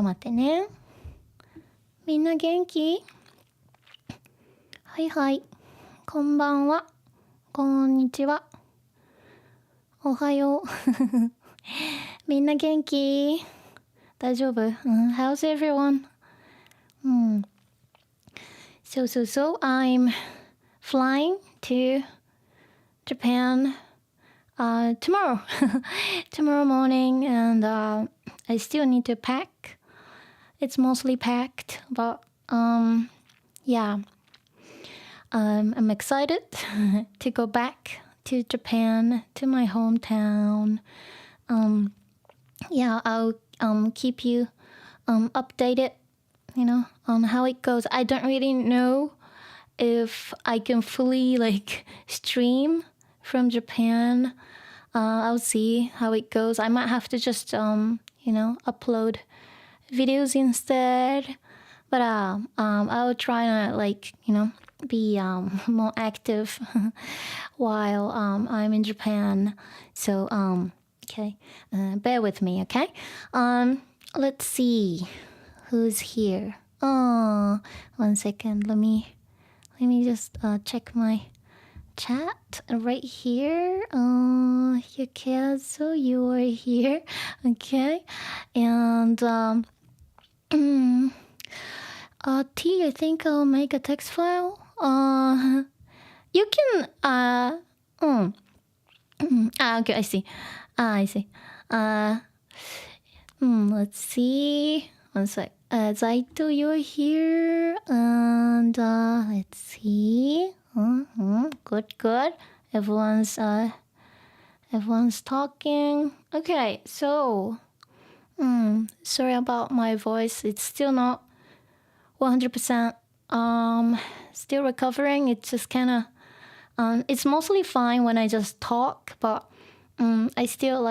待ってね。みんな元気？はいはい。こんばんは。こんにちは。おはよう。みんな元気？大丈夫？How's everyone? So, I'm flying to Japan tomorrow. Tomorrow morning, and I still need to pack. It's mostly packed, but yeah. I'm excited to go back to Japan, to my hometown. Yeah, I'll keep you updated, on how it goes. I don't really know if I can fully stream from Japan. I'll see how it goes. I might have to just upload videos instead. But I'll try to be more active while I'm in Japan. So okay, bear with me, okay? Let's see who's here. Oh, 1 second. Let me just check my chat right here. Okay, so you are here, okay? And T, I think I'll make a text file. You can okay, I see. I see. Let's see. 1 sec. Zaito, you're here, and let's see. Good. Everyone's talking. Okay, so sorry about my voice. It's still not 100%. Still recovering. It's just kind of it's mostly fine when I just talk, but I still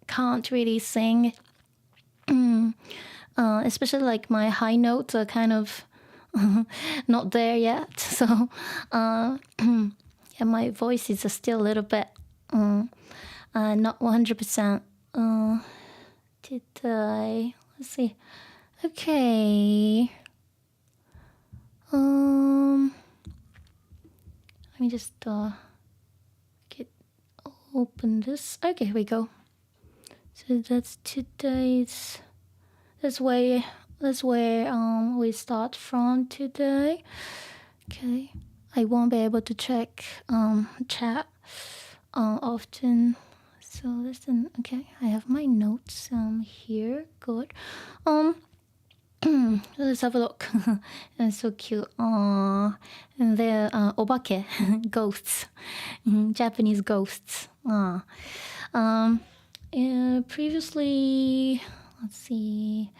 can't really sing. Especially my high notes are kind of not there yet. So yeah, my voice is still a little bit not 100%. Did I? Let's see. Okay. Let me just open this. Okay, here we go. So that's today's. That's where we start from today. Okay, I won't be able to check chat often. So listen. Okay, I have my notes here. Good. Let's have a look. It's so cute. And they're obake, ghosts, Japanese ghosts. Previously, let's see.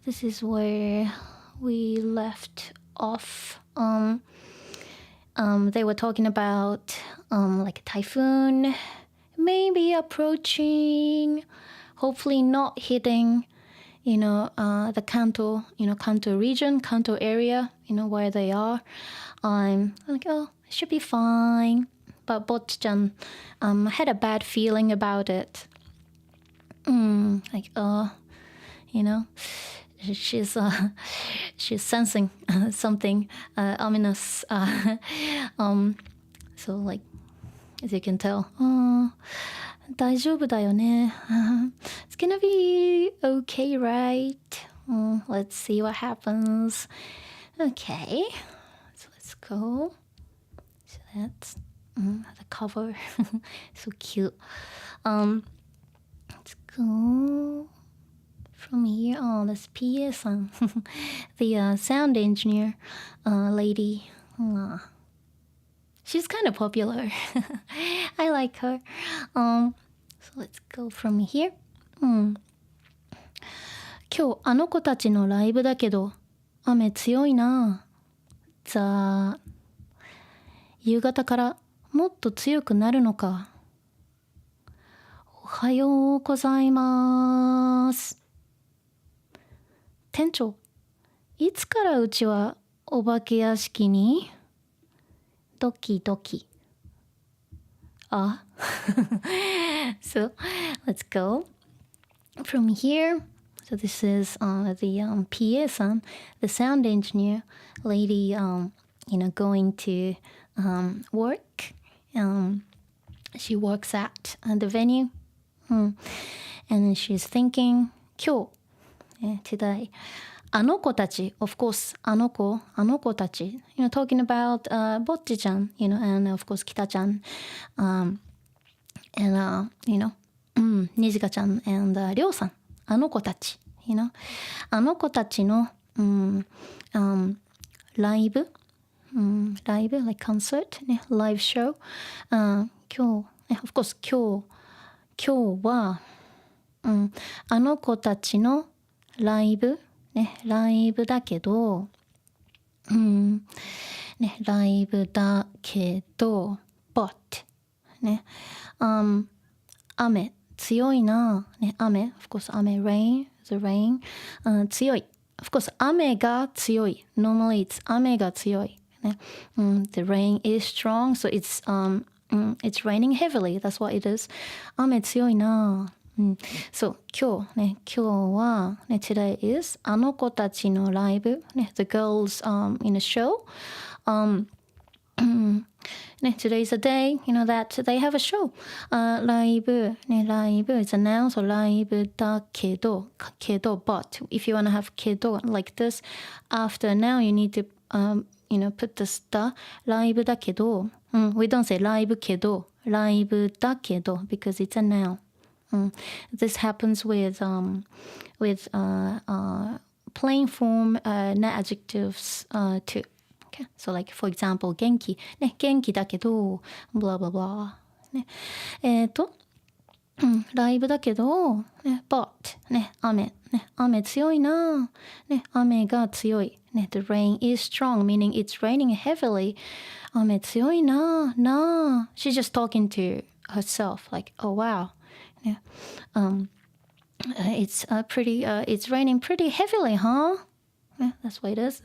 This is where we left off. They were talking about a typhoon, maybe approaching, hopefully not hitting. The Kanto, Kanto region, Kanto area, where they are. I'm like, oh, it should be fine. But Bocchi-chan had a bad feeling about it. She's sensing something ominous. So as you can tell, 大丈夫だよね. It's gonna be okay, right? Let's see what happens. Okay, so let's go. So that's the cover. So cute. Let's go from here. Oh, that's PA-san, the sound engineer lady. She's kind of popular. I like her. So let's go from here. 今日あの子たちのライブだけど雨強いな。ざー。夕方からもっと強くなるのか。おはようございます。店長、いつからうちはお化け屋敷に？ドキドキ。So let's go from here. So this is the PA-san, the sound engineer lady, going to work. She works at the venue. And then she's thinking, 今日, today. あの子たち, of course, あの子たち. Talking about Bocchi-chan, and of course, Kita-chan. And, Nijika-chan and Ryo-san. あの子たち, あの子たちの、ライブ、like concert, ね、live show. 今日、of course, 今日は、あの子たちのライブ、ね、ライブだけど、ライブだけど、but、ね、雨、強いな、ね、雨、of course 雨、rain, the rain、強い。of course 雨が強い。normally it's 雨が強い。ね、the rain is strong, so it's raining heavily. That's what it is. 雨強いな。そう、今日は、ね、today is あの子たちのライブ、ね、the girls in a show. Today is a day, that they have a show. ライブ、ね、ライブ is a noun, so ライブだけど、but if you want to have けど like this, after now you need to, put the ライブだけど、we don't say ライブけど、ライブだけど because it's a noun. This happens with plain form adjectives too. Okay? So like for example, 元気、ね、元気だけど blah blah blah ね、ライブだけど、ね、but ね、雨強いな、ね、雨が強い、ね、the rain is strong, meaning it's raining heavily. 雨強いな、she's just talking to herself like, oh wow. Yeah. It's it's raining pretty heavily, huh? Yeah, that's what it is.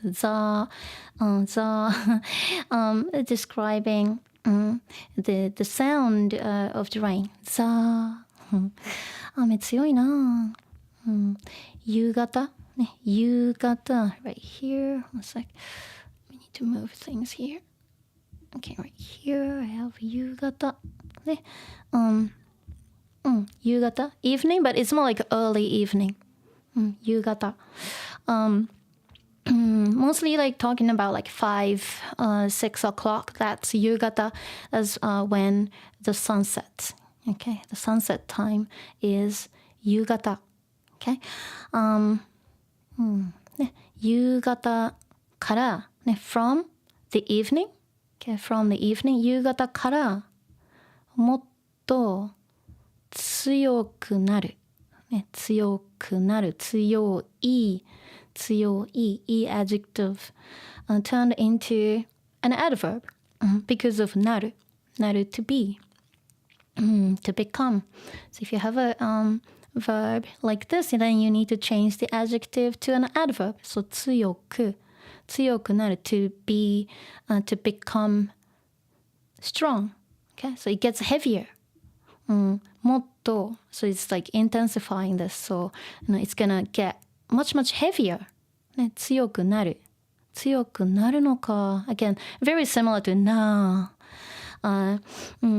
Describing the sound of the rain. 雨強いな。夕方ね、夕方 right here. One sec. We need to move things here. Okay, right here I have 夕方ね。夕方 evening, but it's more like early evening. 夕方 mostly like talking about like 6 o'clock. That's 夕方 as when the sun sets. Okay, the sunset time is 夕方. Okay, ね、夕方から、ね、from the evening. Okay, from the evening. 夕方からもっと強くなる、ね、強くなる、強い adjective turned into an adverb because of なる to be, to become. So if you have a verb like this, then you need to change the adjective to an adverb. So 強くなる to be, to become strong. Okay, so it gets heavier. もっと so it's like intensifying this, so it's gonna get much heavier. ね、強くなるのか again very similar to な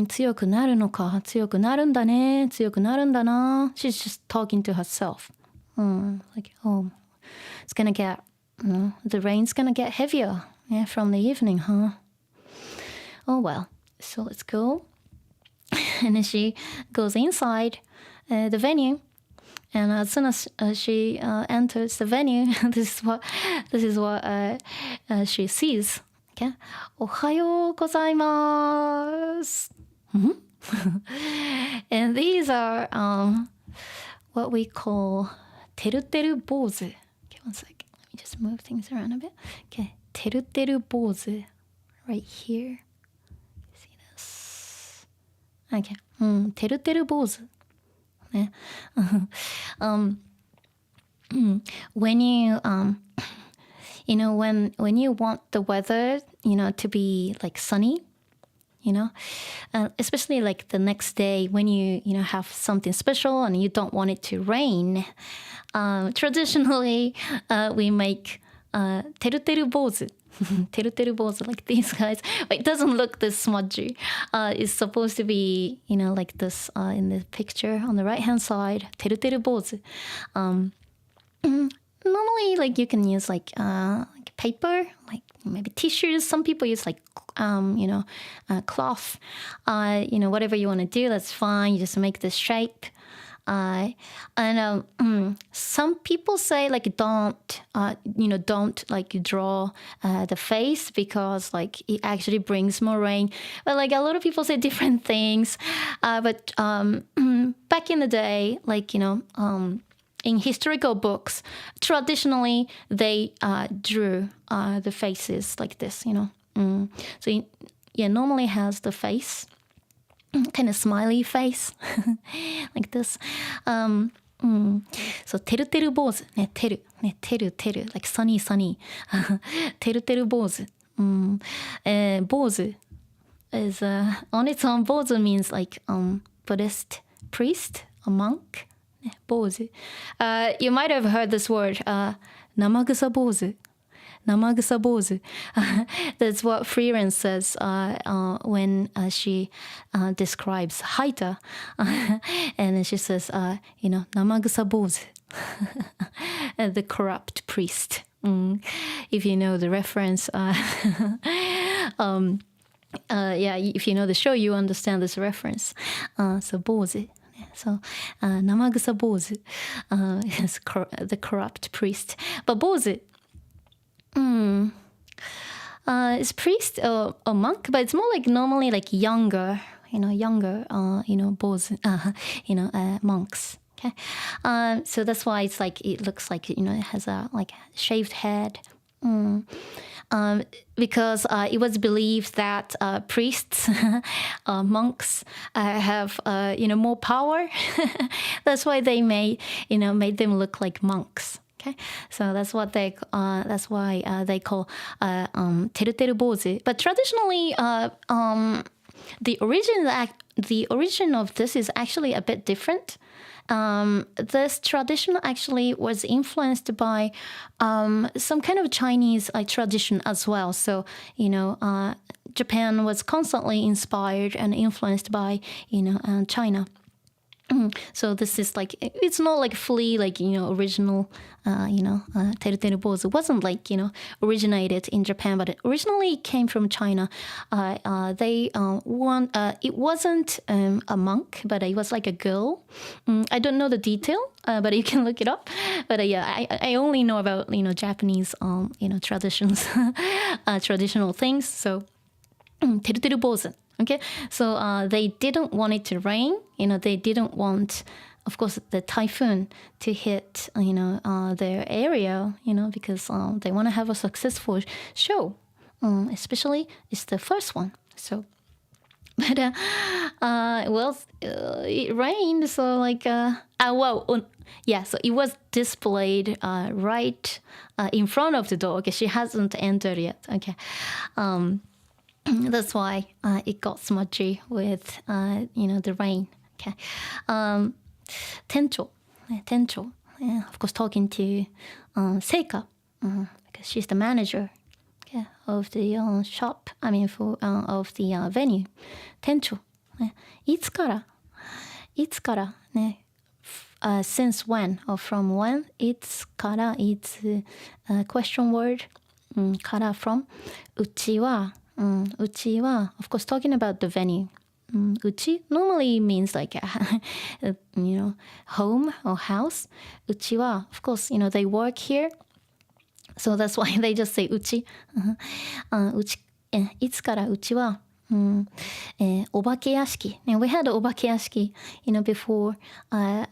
強くなるのか強くなるんだね強くなるんだな she's just talking to herself. Like oh it's gonna get the rain's gonna get heavier, yeah, from the evening, huh? Oh well, so let's go. And then she goes inside the venue, and as soon as she enters the venue, this is what she sees. Okay, おはようございます。And these are what we call てるてる坊主. Okay, one second. Let me just move things around a bit. Okay, てるてる坊主 right here. Okay. てるてる坊主。ね。when you when you want the weather, to be like sunny, especially like the next day when you have something special and you don't want it to rain. Traditionally, we make teru teru bōzu. Teru teru bōzu, like these guys. But it doesn't look this smudgy. It's supposed to be, like this in the picture on the right-hand side. Teru teru bōzu. Normally, like you can use like paper, like maybe tissues. Some people use like cloth. Whatever you want to do, that's fine. You just make this shape. And some people say like don't like draw the face because like it actually brings more rain. But like a lot of people say different things. But back in the day, like in historical books, traditionally they drew the faces like this. So it normally has the face. Kind of smiley face like this. So teru teru bōzu, teru like sunny. Teru teru bōzu. Bōzu is on its own. Bōzu means like Buddhist priest, a monk. Bōzu. You might have heard this word, namagusa bōzu. Namagusa bōzu. That's what Freeland says when she describes Haita. And she says, namagusa bōzu. The corrupt priest. If you know the reference, if you know the show, you understand this reference. So bōzu. So, namagusa bōzu is the corrupt priest. But bōzu, it's priest or monk, but it's more like normally like younger, bōzu, monks. Okay, so that's why it's like it looks like it has a like shaved head. Because it was believed that priests, monks have more power. That's why they made them look like monks. Okay, so that's why they call teru teru bōzu. But traditionally, the origin of this is actually a bit different. This tradition actually was influenced by some kind of Chinese tradition as well. So Japan was constantly inspired and influenced by China. So this is like, it's not like fully like original teru teru bōzu wasn't like originated in Japan, but it originally came from China. It wasn't a monk, but it was like a girl. I don't know the detail, but you can look it up. But I only know about Japanese traditions, traditional things. So teru teru bōzu. Okay, so they didn't want it to rain. They didn't want, of course, the typhoon to hit, their area, because they want to have a successful show. Especially, it's the first one. So, but it rained. So like, so it was displayed right in front of the door. Okay, she hasn't entered yet. Okay. That's why it got smudgy with, the rain. Okay. Tencho. Of course, talking to Seika, because she's the manager of the shop, of the venue. Tencho. いつからね, since when or from when? いつから it's a question word. から from. うちは uchi wa, of course, talking about the venue. Uchi normally means like, home or house. Uchi wa, of course, they work here. So that's why they just say uchi. Uchi, いつからうちは、お化け屋敷. And we had an お化け屋敷, before,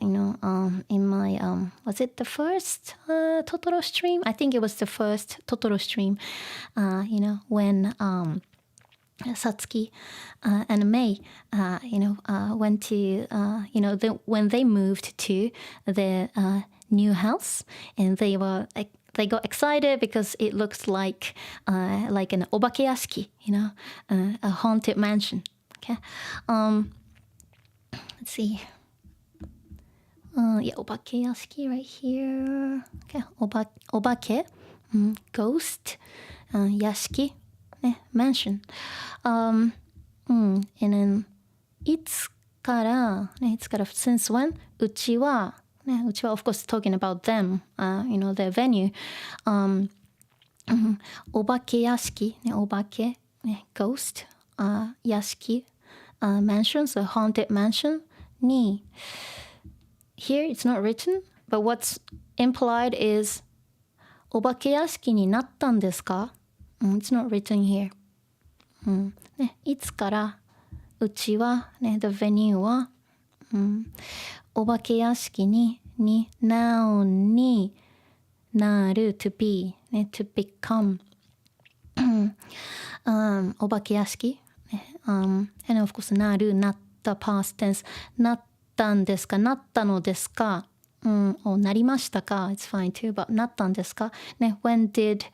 in my, was it the first Totoro stream? I think it was the first Totoro stream, when Satsuki and Mei, went to, when they moved to the new house, and they got excited because it looks like an お化け屋敷, a haunted mansion. Okay, let's see. Yeah, お化け屋敷 right here. Okay, お化け, ghost, 屋敷, mansion. And then いつから since when うちは of course talking about them, their venue. お化け屋敷、お化け、ghost, 屋敷、mansion, so haunted mansion に here it's not written, but what's implied is お化け屋敷になったんですか? It's not written here. いつからうちは、the venue は、お化け屋敷に noun になる to be, to become. お化け屋敷、and of course なるなった past tense なったんですかなったのですか、なりましたか it's fine too, but なったんですか、when did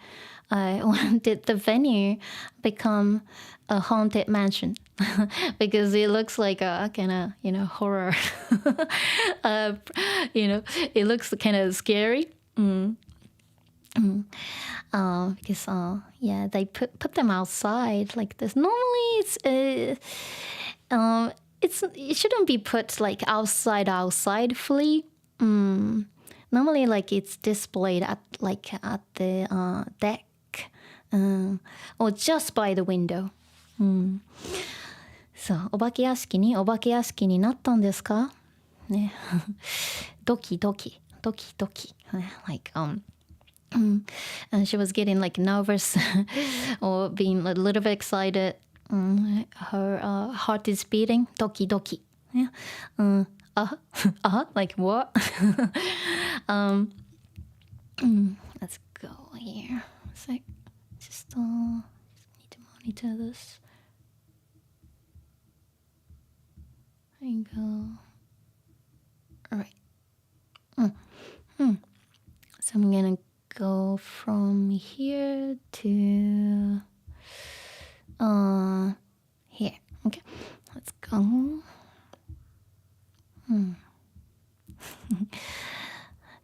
the venue become a haunted mansion? Because it looks like a kind of, horror. It looks kind of scary. Because yeah, they put them outside like this. Normally it shouldn't be put like outside fully. Normally like it's displayed at the deck, or just by the window. そう、お化け屋敷になったんですかね。ドキドキ like and she was getting like nervous or being a little bit excited. Her heart is beating. Doki doki. Yeah. Like what? Let's go here. So just need to monitor this. There you go. All right. So I'm gonna go from here to here. Okay, let's go.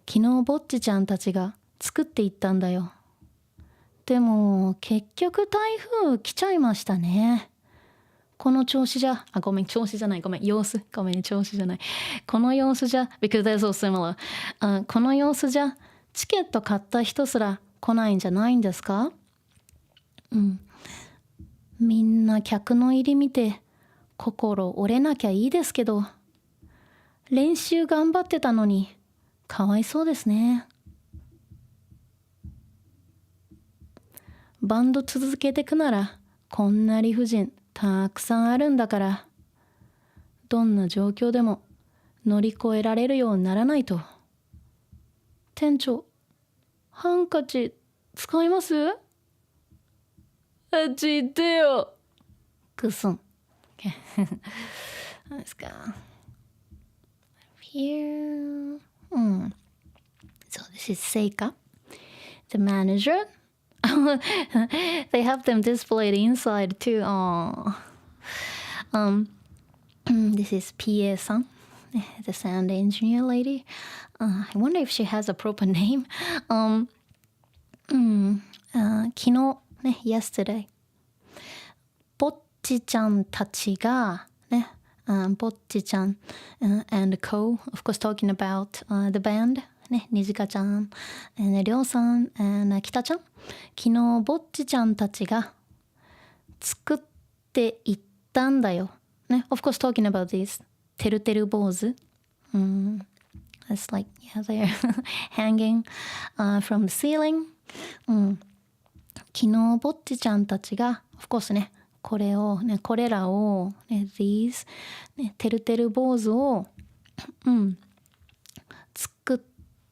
昨日ぼっちちゃんたちが作っていったんだよ。でも結局台風来ちゃいましたね。この調子じゃ、ごめん、調子じゃない、ごめん、様子、ごめん、調子じゃない。この様子じゃ、because they're so similar. この様子じゃ、チケット買った人すら来ないんじゃないんですか？みんな客の入り見て、心折れなきゃいいですけど、練習頑張ってたのに、かわいそうですね。バンド続けてくなら、こんな理不尽、たくさんあるんだから、どんな状況でも乗り越えられるようにならないと。店長、ハンカチ使います？あっち行ってよ。くすん。Okay. Let's go. Here. So this is Seika, the manager. They have them displayed inside too. This is PA-san, the sound engineer lady. I wonder if she has a proper name. 昨日ね、yesterday. ぼっちちゃんたちがね、ぼっちちゃん and co, of course talking about the band. ね、にじかちゃん、りょうさん、きたちゃん。昨日ぼっちちゃんたちが作っていったんだよ。ね、of course talking about this. てるてる坊主。It's like, yeah, they're hanging from the ceiling. 昨日ぼっちちゃんたちが、of course ね、これらを、ね、these、ね、てるてる坊主を、作っ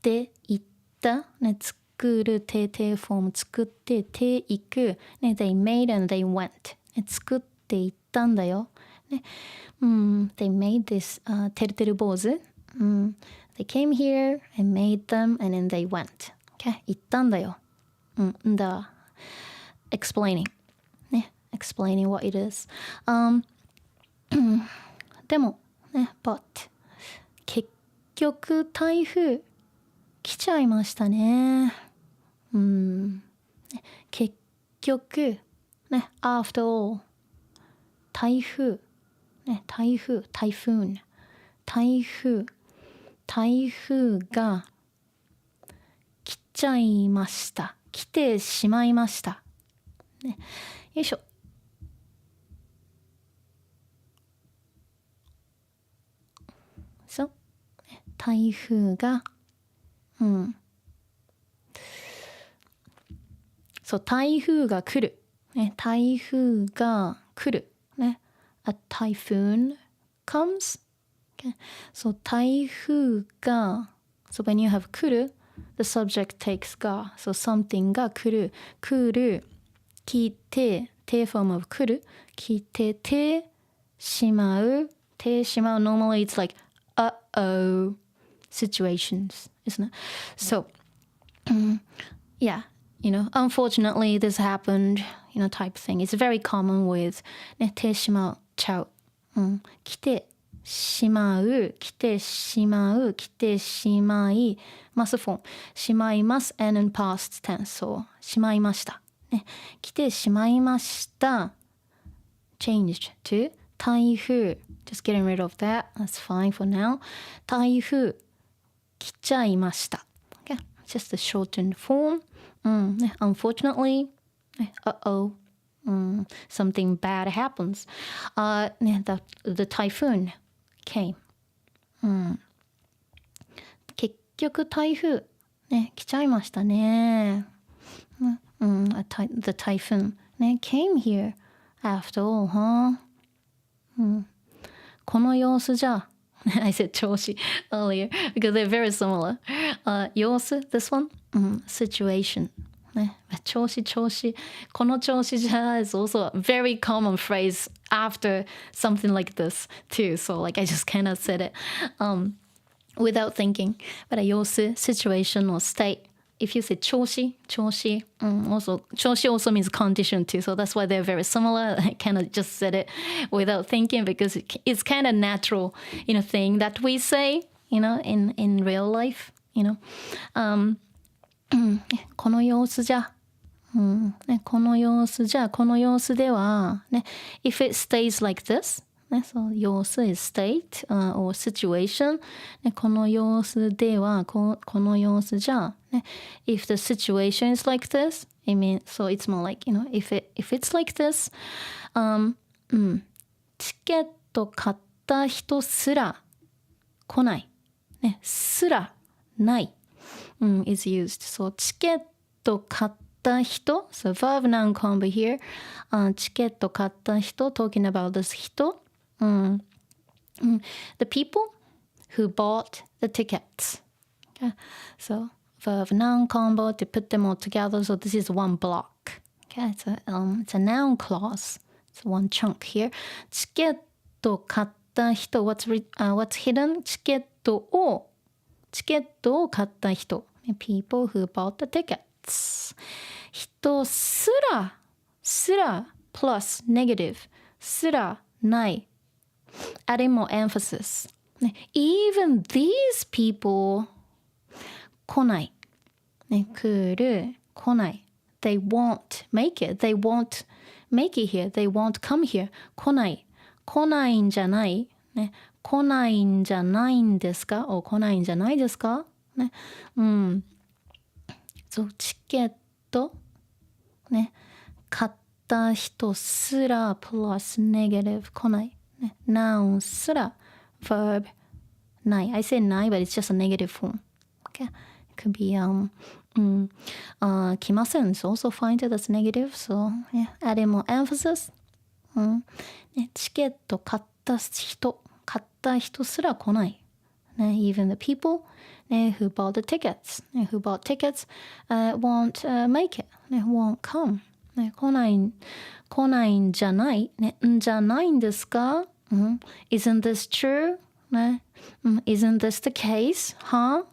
ていった、ね、作る定フォーム作ってていく、ね、they made and they went、ね、作っていったんだよ、ね、they made this、てるてる坊主、They came here and made them and then they went. Okay? 行ったんだよ。the explaining. ね。explaining what it is. でも、ね、but 結局台風来ちゃいましたね。結局、ね、after all 台風、ね、台風が来ちゃいました。来てしまいました。ね、よいしょ。そう。台風が、そう、台風が来る。ね、台風が来る。ね。A typhoon comes. Okay. So 台風が So when you have 来る the subject takes が So something が来る来て て form of 来る来ててしまう normally it's like uh-oh situations, isn't it? So yeah, unfortunately this happened, type thing. It's very common with ね、てしまうちゃう、来てしまう来てしまう来てしまいます form しまいます and in past tense so しまいました、ね、来てしまいました changed to 台風 just getting rid of that that's fine for now 台風来ちゃいました okay just a shortened form unfortunately uh-oh something bad happens the typhoon came 結局台風ね来ちゃいましたねthe typhoon ね came here after all huh この様子じゃI said 調子 earlier because they're very similar 様子 this one situation ね、調子この調子じゃ is also a very common phrase after something like this too so like I just kind of said it without thinking but 様子 situation or state if you say 調子 also 調子 also means condition too so that's why they're very similar I kind of just said it without thinking because it's kind of natural thing that we say in real lifeこの様子じゃ、ね、この様子じゃこの様子では、ね、if it stays like this、ね、so 様子 is state、or situation、ね、この様子ではこの様子じゃ、ね、if the situation is like this I mean so it's more like if it's like this、チケット買った人すら来ない、ね、すらないis used. So チケット買った人 So verb noun combo here. チケット買った人 Talking about this 人、The people who bought the tickets. Okay. So verb noun combo to put them all together. So this is one block. Okay. It's a noun clause. It's one chunk here. チケット買った人 what's hidden? チケットを買った人 people who bought the tickets 人すら plus negative すらない adding more emphasis even these people 来ない、ね、来ない they won't make it they won't make it here they won't come here 来ないんじゃないね来ないんじゃないんですか来ないんじゃないですかね。そうチケットね買った人すら plus negative 来ない、ね、noun すら verb ない I say ない but it's just a negative form okay it could be来ません is also find it as negative so yeah adding more emphasis ね、チケット買った人すら来ない。ね、even the people、ね、who bought the tickets、ね、who bought tickets、won't、make it、ね、won't come、ね、来ないんじゃない、ね、んじゃないんですか、Isn't this true? ね。Isn't this the case? Huh?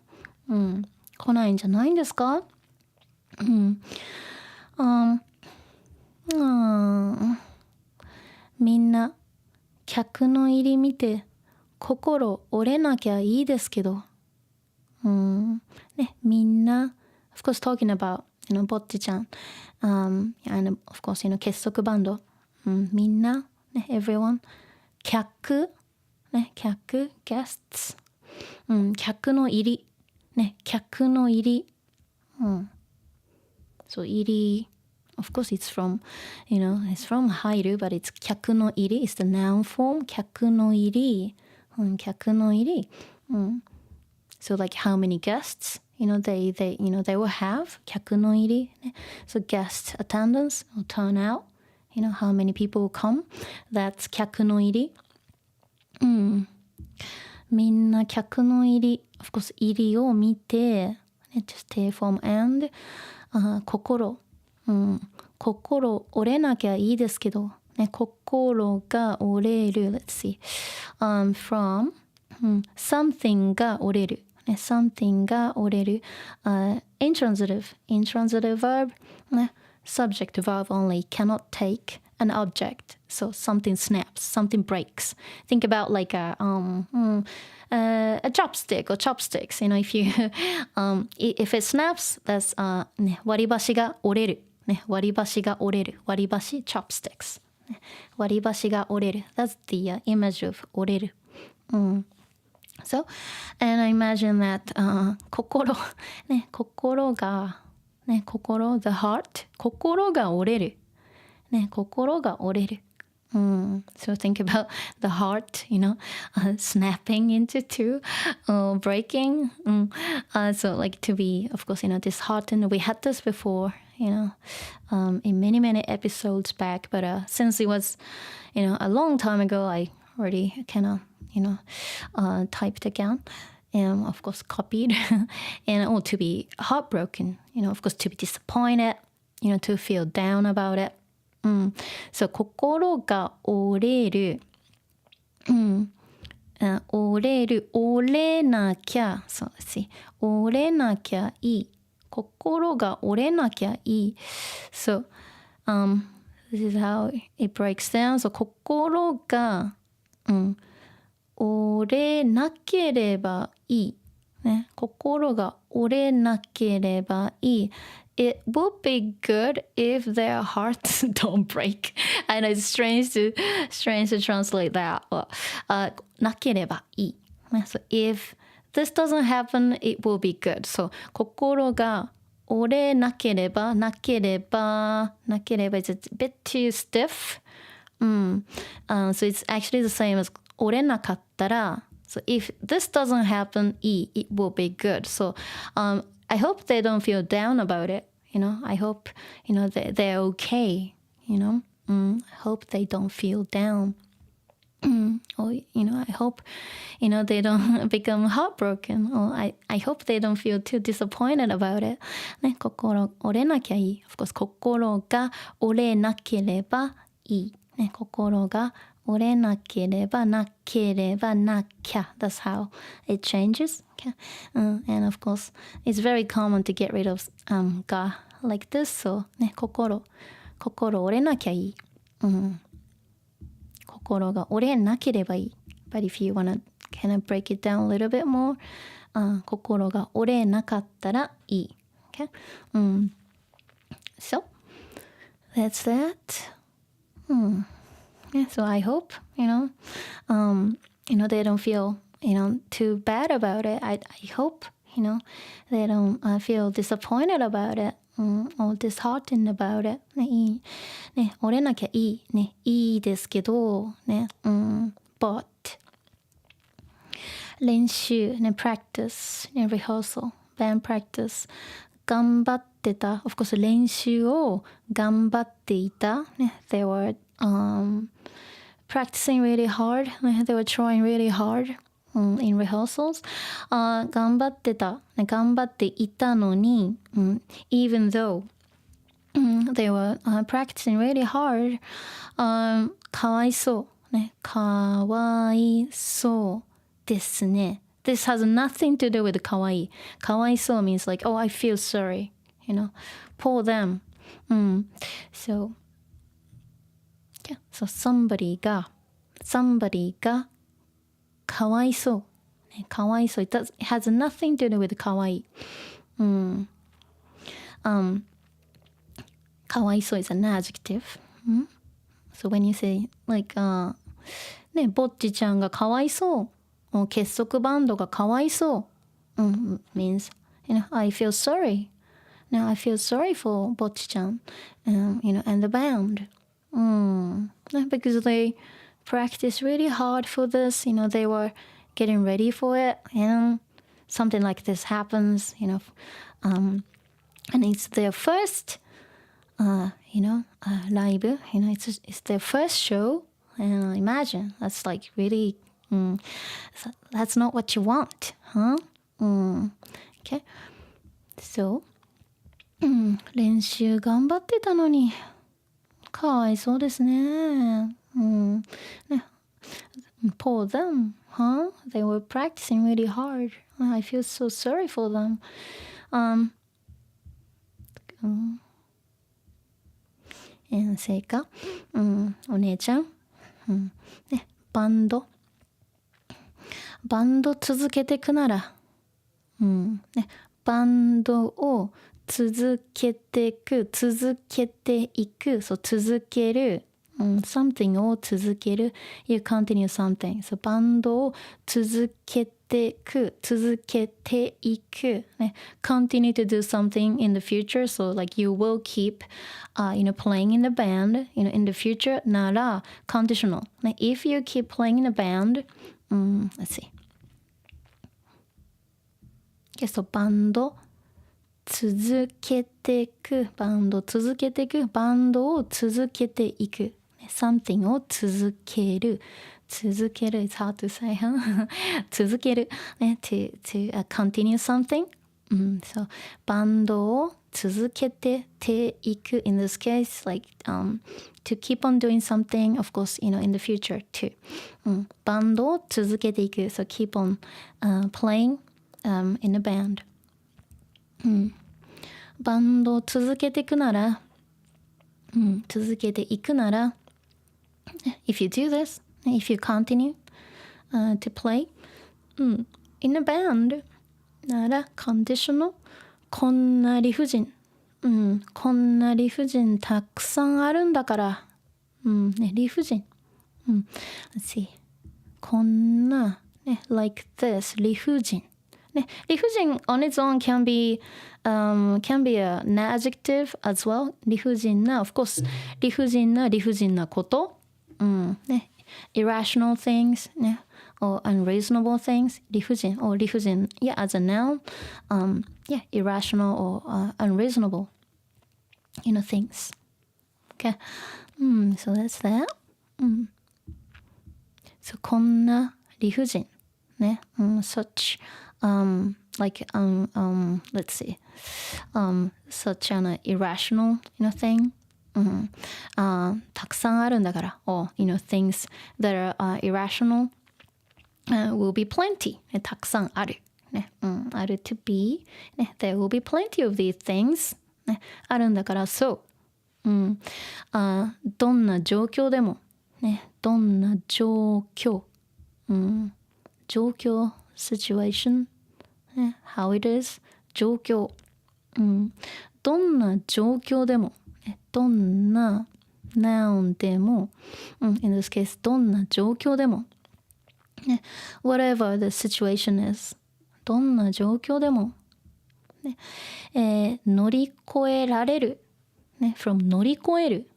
来ないんじゃないんですか？みんな客の入り見て心折れなきゃいいですけど、ね、みんな of course talking aboutぼっちちゃん、and of course結束バンド、みんな、ね、everyone 客、ね、客 guests、客の入り、ね、客の入り、so 入り of course it's from it's from 入る but it's 客の入り it's the noun form 客の入り、客の入り、so like how many guests they will have 客の入り、ね、so guest attendance will turn out how many people will come that's 客の入り、みんな客の入り of course 入りを見て、ね、just take from and 心、心折れなきゃいいですけど、ね、心が折れる let's see、from、something が折れる、ね、something が折れる、intransitive verb、ね、subject verb only cannot take an object so something snaps something breaks think about like a chopstick or chopsticks if you if it snaps that's ね、割り箸が折れる、ね、割り箸が折れる割り箸 chopsticks 割り箸が折れる that's the image of 折れる、So, and I imagine that 心、ね、心が、ね、心 the heart 心が折れる、ね、心が折れる。So think about the heart, snapping into two, breaking. So like to be, of course, disheartened. We had this before, in many, many episodes back. But since it was, a long time ago, I already kind of, typed again. And of course copied. And to be heartbroken, of course to be disappointed, to feel down about it. So 心が折れる、折れる、折れなきゃ、そうですね、折れなきゃいい、心が折れなきゃいい。So, this is how it breaks down. So 心が、折れなければいい、ね、心が折れなければいい。It would be good if their hearts don't break. I know it's strange to translate that. なければいい。So if this doesn't happen, it will be good. So 心が折れなければ、なければ is a bit too stiff. So it's actually the same as 折れなかったら。So if this doesn't happen, it will be good. So I hope they don't feel down about it. I hope, they're okay. I hope they don't feel down. Or, I hope, they don't become heartbroken. Or I hope they don't feel too disappointed about it. ね、心折れなきゃいい。Of course, 心が折れなければいい。ね、心が折れなければなければなきゃ That's how it changes. Okay? And of course, it's very common to get rid of が like this. So, ね、心折れなきゃいい。心が折れなければいい。But if you wanna kind of break it down a little bit more, 心が折れなかったらいい。Okay? So, that's that. Yeah, so I hope, they don't feel, too bad about it. I hope, they don't feel disappointed about it, or disheartened about it. ね、いい。ね、折れなきゃいい。ね、いいですけど、ね、but 練習、ね、practice, ね、rehearsal, band practice, 頑張ってた。Of course, 練習を頑張っていた。ね、they were, practicing really hard. They were trying really hard in rehearsals. 頑張ってた。頑張っていたのに、even though they were practicing really hard, かわいそう。ね、かわいそうですね。This has nothing to do with かわいい。かわいそう means like, oh, I feel sorry. You know, for them. So, yeah. So somebody がかわいそう。ね、かわいそう。It has nothing to do with かわいい。かわいそう is an adjective. So when you say like, ね、ぼっちちゃんがかわいそう。結束バンドがかわいそう。means, you know, I feel sorry. Now I feel sorry for ぼっちちゃん, you know, and the band. Because they practiced really hard for this. You know, they were getting ready for it. And something like this happens, you know. And it's their first, you know, live. You know, it's their first show. And imagine, that's like really, that's not what you want, huh? Okay. So, 練習頑張ってたのにかわいそうですね。ね。Poor them, huh? They were practicing really hard. I feel so sorry for them. せいか、お姉ちゃん、ね、バンド続けてくなら、ね、バンドを続けていく、そう続ける、something を続ける、you continue something. So バンドを続けていく、ね、continue to do something in the future. So like you will keep, you know, playing in the band, you know, in the future なら conditional. ね、if you keep playing in the band, let's see. Okay, so バンド続けていく、バンドを続けていく、something を続ける、it's hard to say, huh? 続ける、ね、to continue something. So バンドを続けていく in this case, like, to keep on doing something, of course, you know, in the future too. バンドを続けていく, so keep on, playing, in a band. バンドを続けていくなら、続けていくなら、if you do this, if you continue, to play, in a band なら conditional こんな理不尽、こんな理不尽たくさんあるんだから、ね、理不尽、let's see こんな、ね、like this 理不尽ね、理不尽 on its own can be an adjective as well. 理不尽な of course 理不尽なこと、ね、irrational things ね or unreasonable things 理不尽 or 理不尽 yeah as a noun, yeah irrational or, unreasonable, you know, things. Okay, so that's that. So こんな理不尽ね、such like let's see, such an irrational, you know, thing. たくさんあるんだから or, you know, things that are, irrational, will be plenty. たくさんある、ね、ある to be, ね、there will be plenty of these things、ね、あるんだからそう、どんな状況でも、ね、どんな状況、状況 situation, ね、how it is 状況、どんな状況でも、どんな noun でも、in this case どんな状況でも、ね、whatever the situation is どんな状況でも、ね、乗り越えられる、ね、from 乗り越える、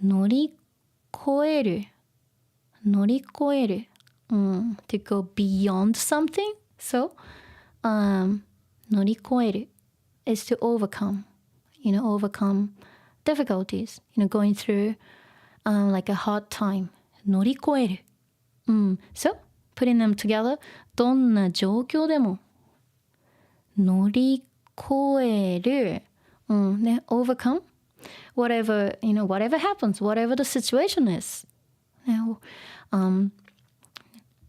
乗り越える、乗り越える、to go beyond something. So, 乗り越える is to overcome, you know, overcome difficulties, you know, going through, like a hard time. 乗り越える。So, putting them together, どんな状況でも乗り越える、ね、overcome whatever, you know, whatever happens, whatever the situation is. Now,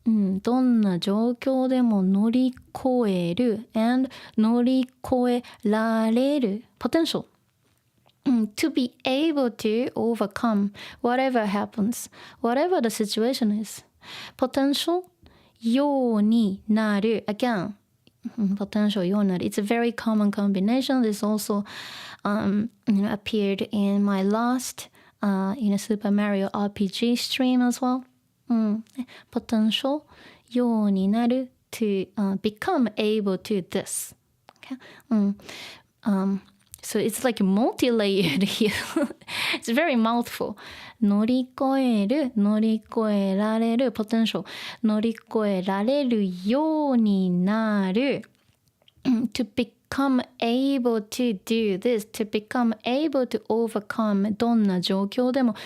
どんな状況でも乗り越える and 乗り越えられる potential to be able to overcome whatever happens, whatever the situation is. Potential ようになる again potential ようになる it's a very common combination. This also appeared in my last Super Mario RPG stream as well. Potential ようになる to become able to this. Okay? So it's like multi-layered here. It's very mouthful. 乗り越える、乗り越えられる potential. 乗り越えられるようになる to become able to do this, to become able to overcome どんな状況でも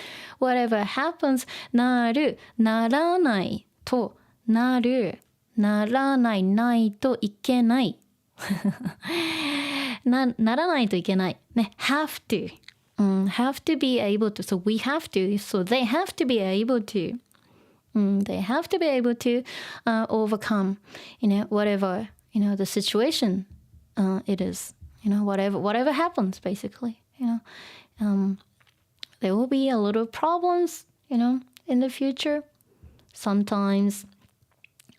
whatever happens なる、ならないとなる、ならないないといけないならないといけないね have to have to be able to so we have to so they have to be able to they have to be able to overcome whatever the situation it is whatever happens basically there will be a little problems in the future sometimes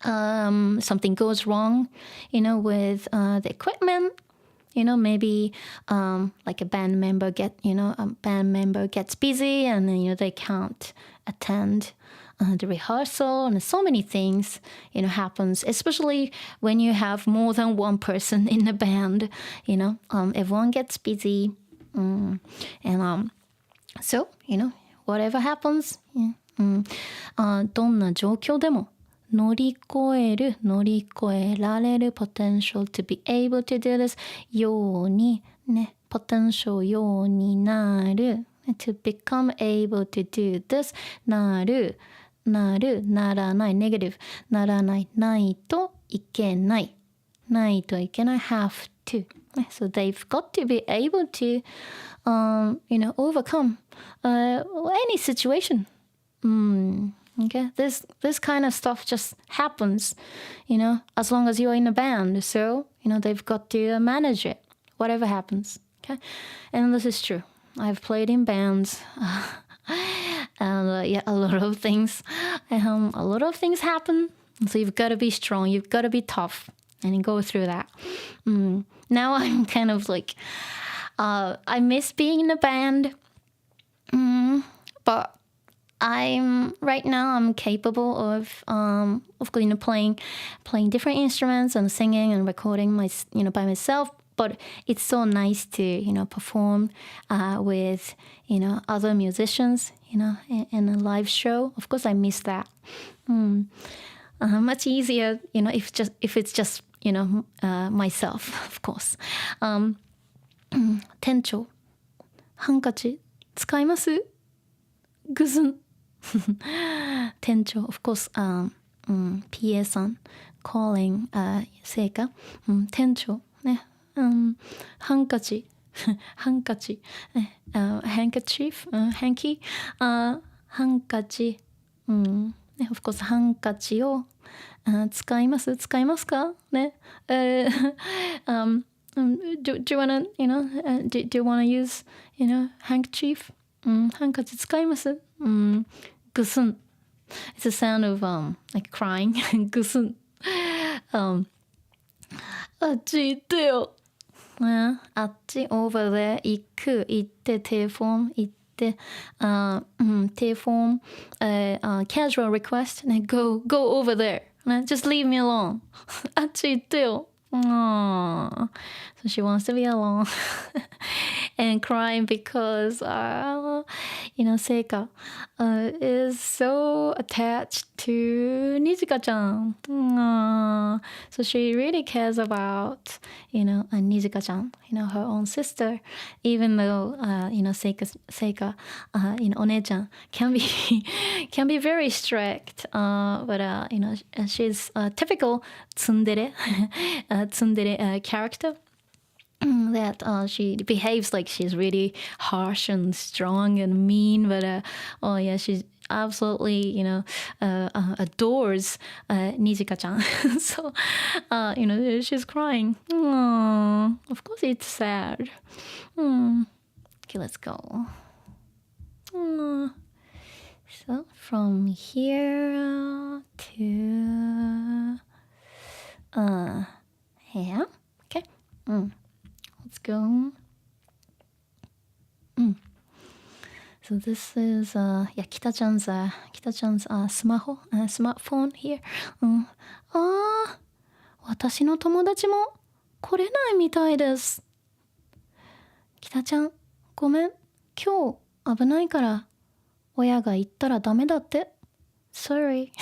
something goes wrong with the equipment maybe like a band member gets busy and then they can't attend the rehearsal and so many things happens especially when you have more than one person in the band everyone gets busy and so whatever happens どんな状況でも乗り越える乗り越えられる potential to be able to do this ようにね potential ようになる to become able to do this なるならない negative ならないないといけないないといけない have to so they've got to be able to overcome any situation Okay, this kind of stuff just happens, as long as you're in a band. So, they've got to manage it, whatever happens. Okay, and this is true. I've played in bands, and a lot of things happen. So you've got to be strong. You've got to be tough, and you go through that. Now I'm kind of like, I miss being in a band, but. Right now I'm capable of playing different instruments and singing and recording by myself. But it's so nice to perform with other musicians in a live show. Of course, I miss that. Much easier if it's just myself, of course. 店長ハンカチ使いますぐずん店長 of course PA さん calling Seika 店長ねハンカチハンカチhandkerchief hanky ハンカチね of course ハンカチを使いますかねdo you wanna do you wanna use handkerchief ハンカチ使いますぐすん It's a sound of like crying ぐすんあっち行ってよあっち over there 行ってテレフォン行ってテレフォンcasual request ね go over there ね just leave me alone あっち行ってよAww. So she wants to be alone and crying because Seika is so attached to Nijika-chan. So she really cares about Nijika-chan, her own sister, even though Seika, One-chan can be very strict, but she's a typical tsundere character that she behaves like she's really harsh and strong and mean, but absolutely, adores Nijika-chan. So, she's crying. Aww. Of course, it's sad. Okay, let's go. Aww. So, from here to here. Okay. Let's go. So this is Kita-chan's smartphone here. 私の友達も来れないみたいです。kitaちゃん、ごめん。今日危ないから親が言ったらダメだって。Sorry.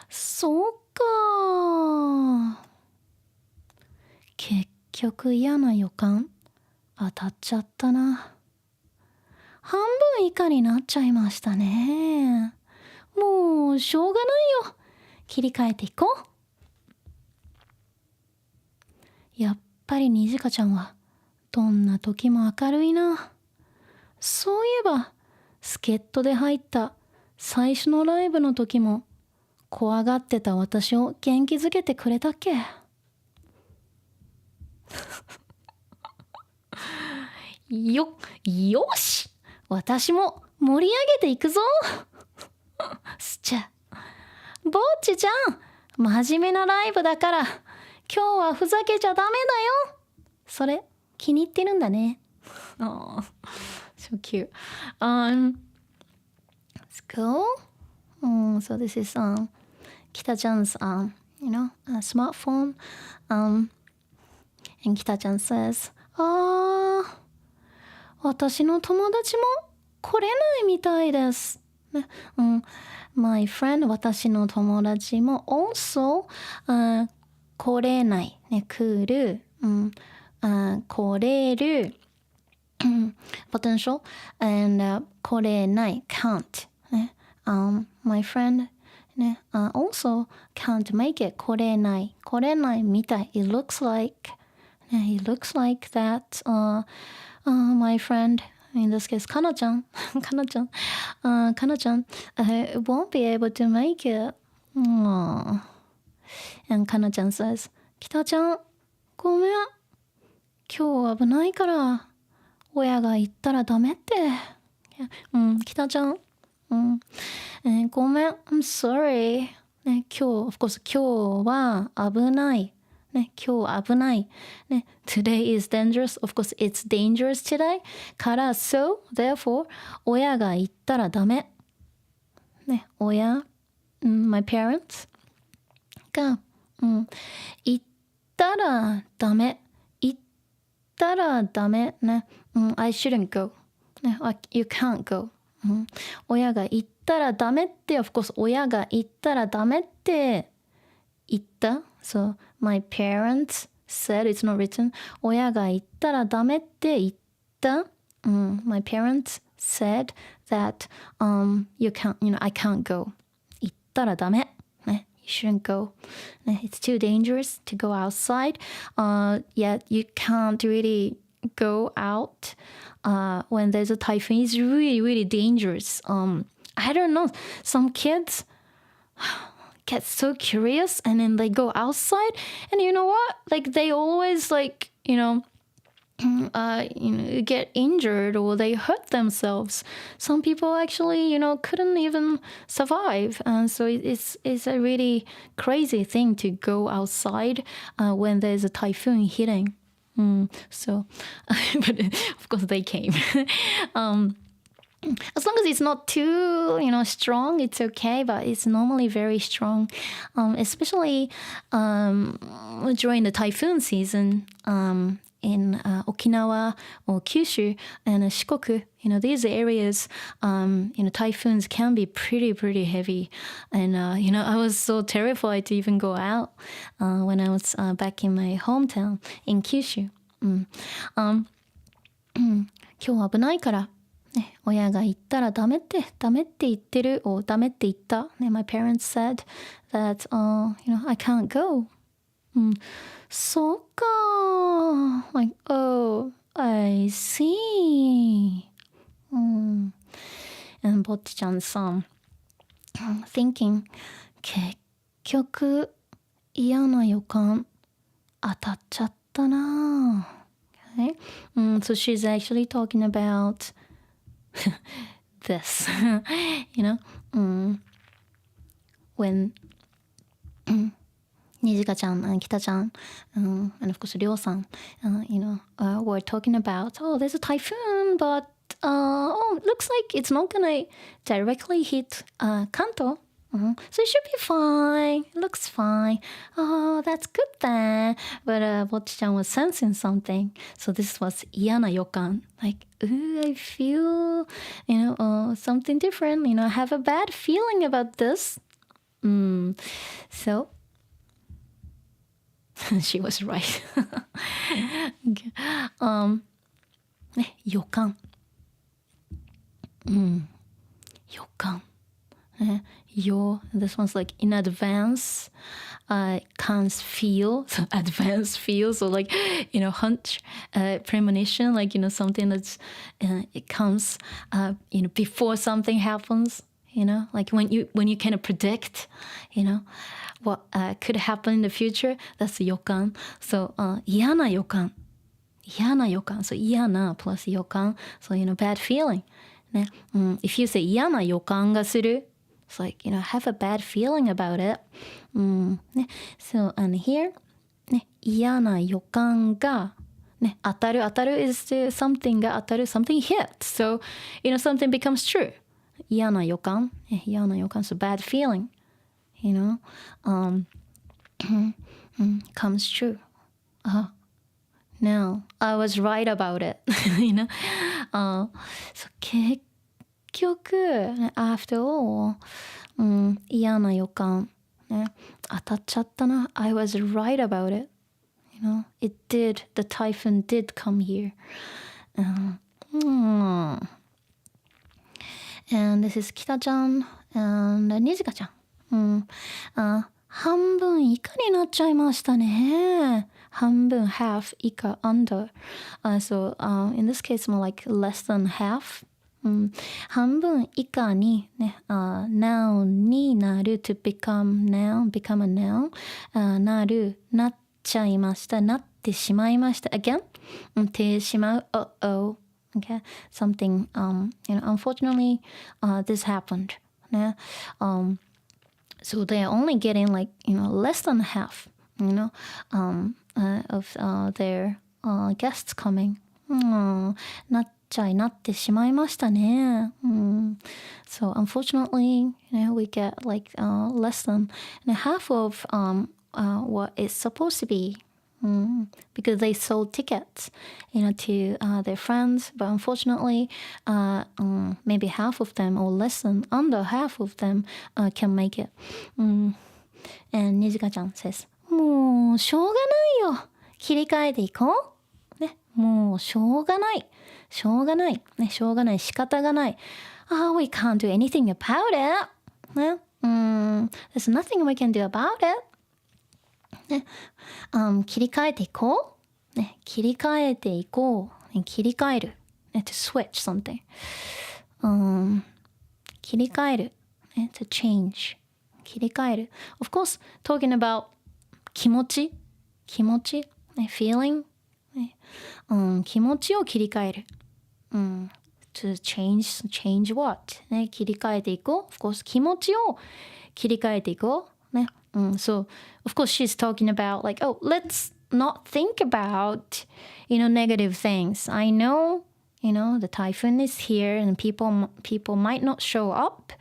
そうか。結局嫌な予感当たっちゃったな。半分以下になっちゃいましたね。もうしょうがないよ。切り替えていこう。やっぱりにじかちゃんはどんな時も明るいな。そういえば助っ人で入った最初のライブの時も怖がってた私を元気づけてくれたっけ。よし、私も盛り上げていくぞ。ぼっちちゃん、真面目なライブだから今日はふざけちゃダメだよ。それ気に入ってるんだね。Oh, so cute. Let's go. So this is Kita-chan's smartphone. And Kita-chan says, 私の友達も来れないみたいです。My friend 私の友達も also 来れないね、来る、来れる、potential and 来れない can't ね、my friend ね、also can't make it 来れないみたい it looks like that my friend in this case かなちゃんwon't be able to make it. And かなちゃん says きたちゃんごめん今日危ないから親が言ったらダメって。きたちゃん、ごめん I'm sorry、ね、今日 of course 今日は危ないね、今日危ない。ね、today is dangerous. Of course, it's dangerous today. から、so, therefore, 親が言ったらダメ。ね、親、my parents が、言ったらダメ。言ったらダメ。ね、I shouldn't go. ね、you can't go. 親が言ったらダメって、of course, 親が言ったらダメって言った。So, my parents said, it's not written. 親が言ったらダメって言った。My parents said that you can't, I can't go. 言ったらダメ。ね、you shouldn't go. ね、it's too dangerous to go outside. Yet you can't really go out when there's a typhoon. It's really, really dangerous. I don't know. Some kids get so curious and then they go outside and you know what, like they always like get injured or they hurt themselves. Some people actually couldn't even survive, and so it's a really crazy thing to go outside when there's a typhoon hitting. So but of course they came. As long as it's not too, strong, it's okay. But it's normally very strong, especially during the typhoon season in Okinawa or Kyushu and Shikoku. These areas, typhoons can be pretty heavy. And, I was so terrified to even go out when I was back in my hometown in Kyushu. 今日危ないから。ね、親が言ったらダメって言ってる or ダメって言った、ね、My parents said that, I can't go. そうか like, oh, I see. And ぼっちちゃんさ、thinking 結局嫌な予感当たっちゃったな。Okay? So she's actually talking about this, when Nijika chan and Kita chan, and of course Ryo san, were talking about, oh, there's a typhoon, but looks like it's not gonna directly hit Kanto. So it should be fine. It looks fine. Oh, that's good then. But Bocchi-chan was sensing something. So this was 嫌な予感. Like, ooh, I feel, something different. I have a bad feeling about this. So she was right. Okay. ね、予感。予感。This one's like in advance, can't feel, so advance feel, so like, hunch, premonition, like, something that's, it comes, before something happens, like when you kind of predict, what could happen in the future, that's 予感. So, 嫌な予感. 嫌な予感. So, 嫌な plus 予感. So, bad feeling. ね。If you say 嫌な予感がする, it's like, have a bad feeling about it. ね。So, and here, ね、嫌な予感が、ね、当たる is something が当たる something hits. So, something becomes true. 嫌な予感、嫌な予感 so bad feeling, comes true. No, I was right about it. So 結局 after all, 嫌な予感、ね、当たっちゃったな。I was right about it. It did. The typhoon did come here. And this is 北ちゃん and にじかちゃん。半分以下になっちゃいましたね。半分 half 以下 under. So in this case more like less than half. 半分以下にね、noun になる to become a noun、なっちゃいました、なってしまいました again、てしまう okay, something unfortunately this happened ね、so they're only getting like less than half of their guests coming、なってしまいましたね。So unfortunately, we get like less than half of what it's supposed to be. Because they sold tickets, to their friends, but unfortunately, maybe half of them or less than under half of them can make it. And Nijika-chan says, もうしょうがないよ。切り替えていこう。ね、もうしょうがない。しょうがない。ね、しょうがない。仕方がない。we can't do anything about it. ね、there's nothing we can do about it. ね、切り替えていこう。ね、切り替えていこう。ね、切り替える。ね、to switch something. 切り替える。ね、to change. 切り替える。Of course, talking about 気持ち、ね、feeling、ね、気持ちを切り替える。to change what? ね、切り替えていこう。Of course, 気持ちを切り替えていこう。ね。So, of course, she's talking about like, oh, let's not think about, negative things. I know, the typhoon is here and people might not show up.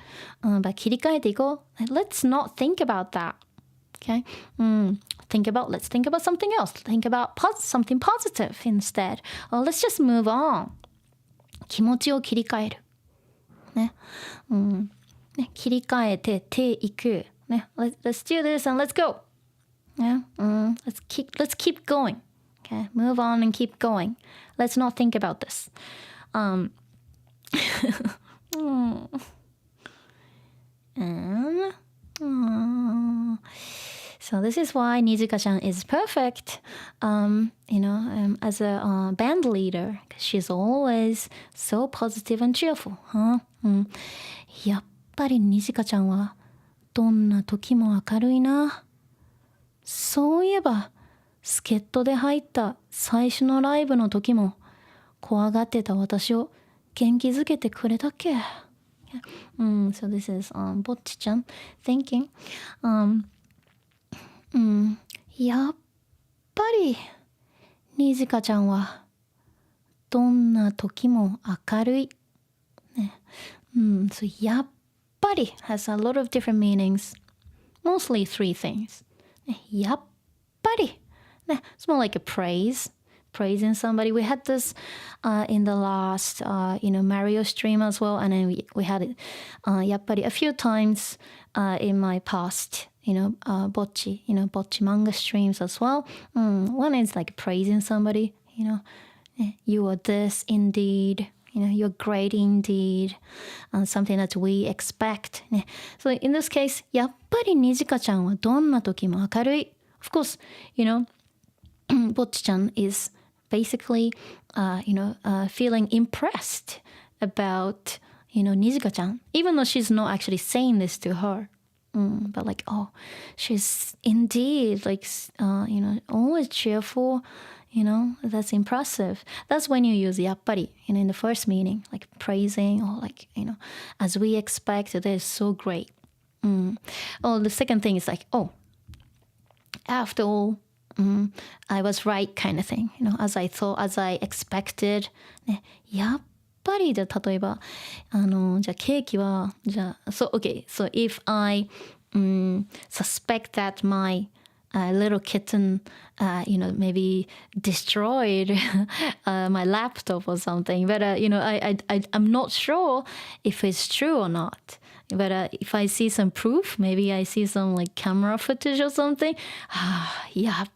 But 切り替えていこう。Let's not think about that. Okay? Let's think about something else. Think about something positive instead. Or let's just move on. 気持ちを切り替える。ね。ね、切り替えていく。ね。Let's do this and let's go. Yeah? Let's keep going. Okay? Move on and keep going. Let's not think about this. And So this is why Nijika-chan is perfect, as a band leader. She's always so positive and cheerful. やっぱりNijika-chanはどんな時も明るいな。そういえば、助っ人で入った最初のライブの時も怖がってた私を元気づけてくれたっけ。So this is Bocchi-chan thinking. やっぱりNijika-ちゃんはどんな時も明るい。ね。So やっぱり has a lot of different meanings. Mostly three things. ね、やっぱり。ね、it's more like a praising somebody. We had this in the last, Mario stream as well. And then we had it, やっぱり a few times in my past, Bocchi manga streams as well. One is like praising somebody, you are this indeed. You're great indeed. Something that we expect. So in this case, やっぱりNijika-ちゃんはどんな時も明るい. Of course, Bocchi-chan is basically, feeling impressed about, Nijika-chan, even though she's not actually saying this to her. But like, oh, she's indeed like, always cheerful. That's impressive. That's when you use やっぱり, in the first meaning, like praising or like, as we expect, they're so great. Oh, the second thing is like, oh, after all, I was right kind of thing. As I thought, as I expected. ね、やっぱりで例えば、じゃあケーキは、じゃあ、so, okay, so if I suspect that my little kitten, maybe destroyed my laptop or something. But, I'm not sure if it's true or not. But if I see some proof, maybe I see some like camera footage or something. やっ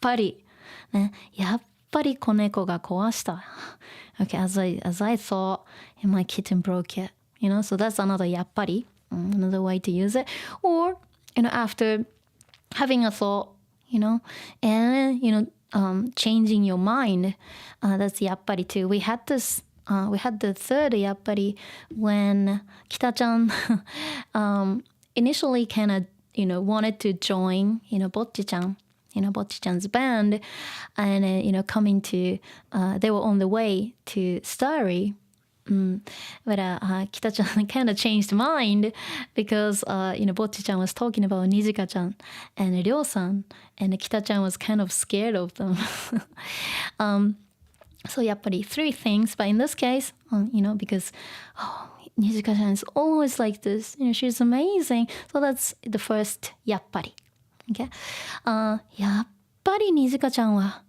ぱり、ね、やっぱり子猫が壊した。Okay, as I thought, my kitten broke it. So that's another やっぱり, another way to use it. Or, after having a thought, and changing your mind, that's やっぱり too. We had this, we had the third やっぱり when Kita-chan initially kind of, wanted to join, Bocchi-chan, Bocchi-chan's band, and coming to, they were on the way to Starry. But Kita-chan kind of changed mind because Bocchi-chan was talking about Nijika-chan and Ryo-san, and Kita-chan was kind of scared of them. So やっぱり three things, but in this case, because Nijika-chan is always like this, she's amazing. So that's the first やっぱり. Okay? やっぱりNijika-chanは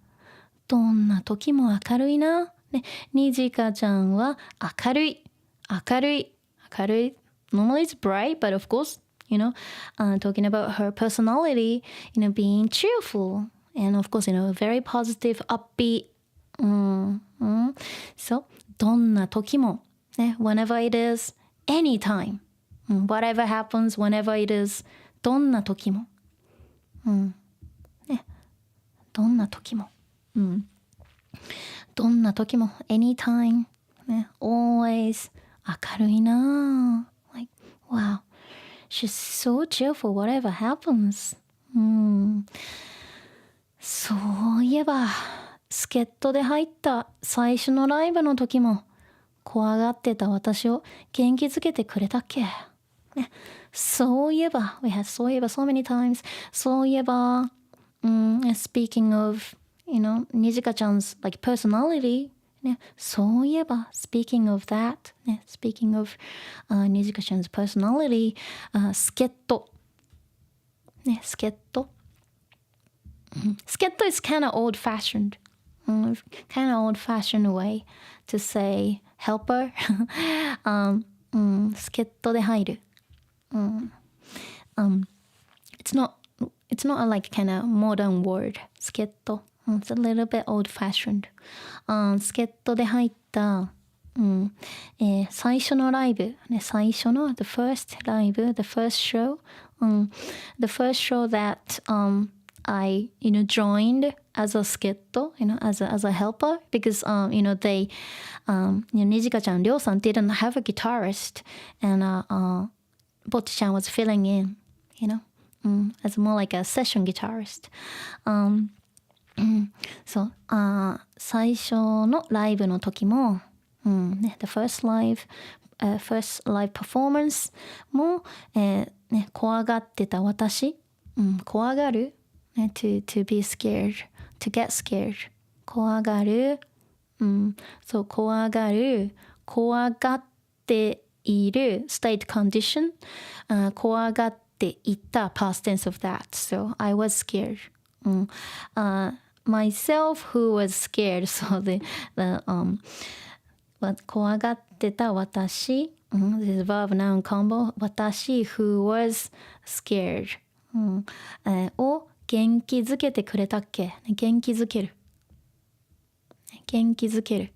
どんな時も明るいな。ね、Nijika-chan は明るい。Normally it's bright, but of course, talking about her personality, being cheerful, and of course, very positive, upbeat. So, どんな時も、ね、whenever it is, anytime, whatever happens, whenever it is, どんな時も、ね、どんな時も、どんな時も anytime, ね、always 明るいな。Like, wow, she's so cheerful whatever happens. そういえば助っ人で入った最初のライブの時も怖がってた私を元気づけてくれたっけ、ね、そういえば we had そういえば so many times そういえば、speaking of Nijika-chan's like personality, ね、そういえば speaking of that, ね、speaking of Nijika-chan's personality, 助っ人、ね、助っ人、助っ人 is kind of old-fashioned, kind of old-fashioned way to say helper. 助っ人で入る、it's not a like kind of modern word, 助っ人. It's a little bit old-fashioned. 助っ人で入った、最初のライブ、ね、最初の the first ライブ the first show The first show that I joined as a skit, as a helper, because they Nijika-chan, Ryo-san didn't have a guitarist, and Bocchi-chan was filling in, as more like a session guitarist. そう、最初のライブの時も、the first live performance も、怖がってた私、怖がる、to be scared, to get scared 怖がる、そう怖がる、怖がっている state condition、怖がっていた past tense of that, so I was scared. Myself who was scared, so the 怖がってた私、this verb noun combo 私 who was scared、を元気づけてくれたっけ、元気づける、元気づける、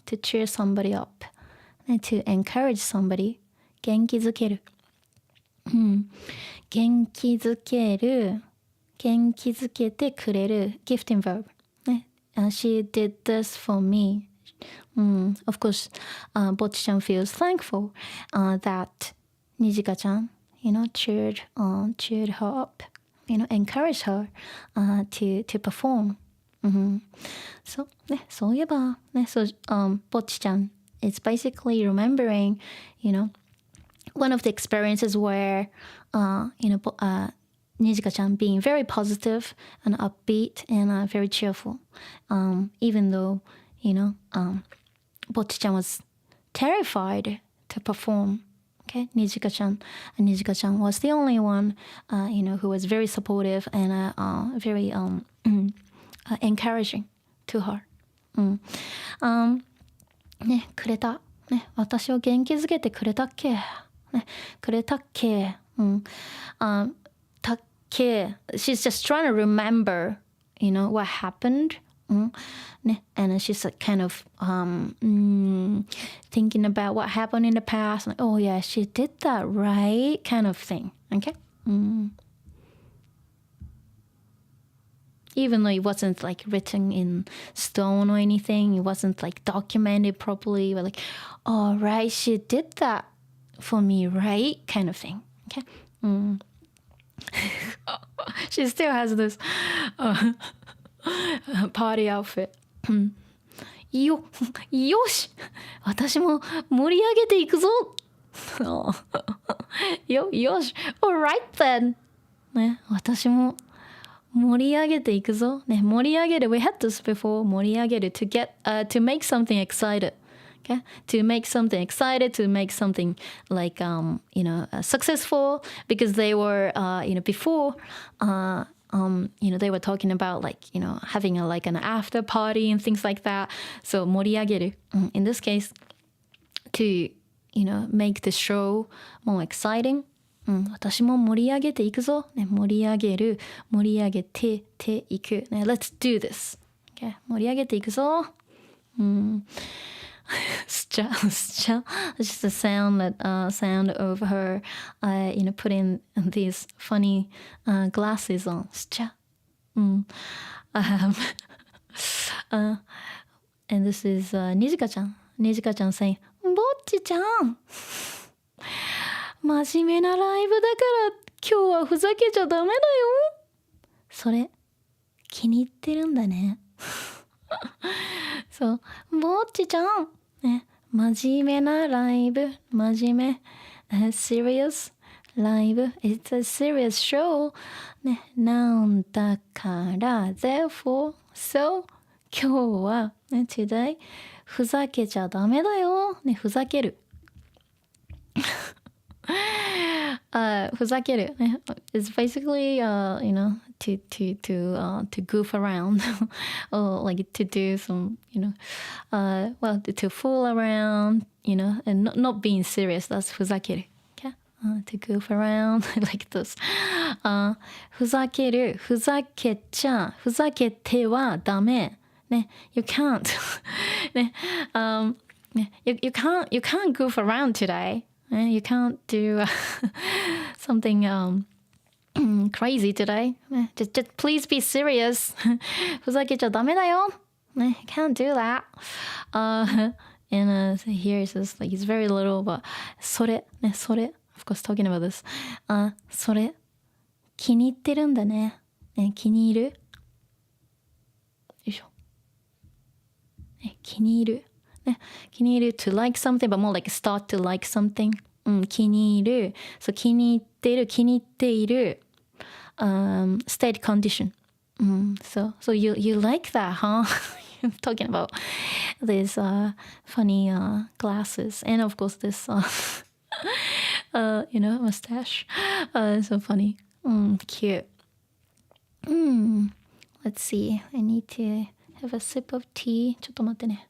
to cheer somebody up、to encourage somebody、元気づける、元気づける、元気づけてくれる gifting verb、she did this for me. Of course, Bocchi-chan feels thankful that Nijika-chan, cheered her up, encouraged her to perform. So, そういえば、so Bocchi-chan is basically remembering, one of the experiences where, Nijika-chan being very positive and upbeat and very cheerful, even though, Bocchi-chan was terrified to perform. Okay, Nijika-chan was the only one, who was very supportive and very encouraging to her. くれた。私を元気づけてくれたっけ。くれたっけ。たっけ。She's just trying to remember, what happened. And she's kind of thinking about what happened in the past. Like, oh yeah, she did that, right? Kind of thing. Okay. Even though it wasn't like written in stone or anything, it wasn't like documented properly. But like, oh right, she did that for me, right? Kind of thing. Okay. She still has this party outfit. よし私も盛り上げていくぞよし Alright then 私も盛り上げていくぞ盛り上げる We had this before 盛り上げる to get to make something excited. Okay? To make something excited, to make something like successful, because they were before they were talking about like having like an after party and things like that. So 盛り上げる in this case to make the show more exciting. 私も盛り上げていくぞ、盛り上げる盛り上げていく、Let's do this、okay? 盛り上げていくぞ、スチャ just the sound of her putting these funny glasses on スチャ、and this is Nijika-chan saying ぼっちちゃん真面目なライブだから今日はふざけちゃダメだよ。それ気に入ってるんだね。そう、ぼっちちゃん、真面目なライブ、真面目、serious ライブ、it's a serious show なんだから therefore so 今日はtoday ふざけちゃダメだよ。ふざける。ふざける is basically to goof around or like to do some well to fool around and not being serious. That's ふざける okay? To goof around like this ふざけるふざけちゃふざけてはダメyou can't you can't goof around today. You can't do something crazy today. Just please be serious. ふざけちゃダメだよ。ね、can't do that. And here it says like it's very little, but それ、ね、それ。Of course, talking about this. それ、気に入ってるんだね。ね、気に入る。よいしょ。ね、気に入る。ね、気に入る to like something, but more like start to like something. 気に入る。そう、気に入っている、気に入っている。state condition. So you like that, huh? I'm talking about these funny glasses and of course this mustache. So funny. Cute. Let's see. I need to have a sip of tea. ちょっと待ってね。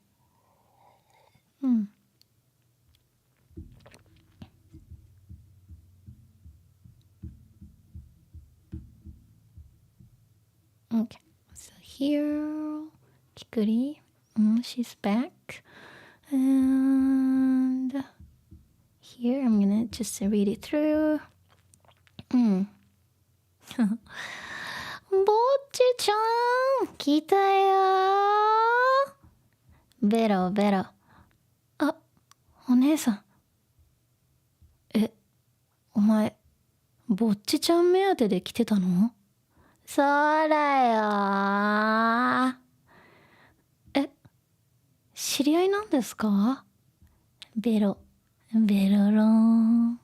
Okay, so here, Kikuri, she's back. And here, I'm gonna just read it through. ぼっちちゃん、来たよ。ベロベロ。あ、お姉さん。お前、ぼっちちゃん目当てで来てたの？そうだよ。知り合いなんですか？ベロベロロン。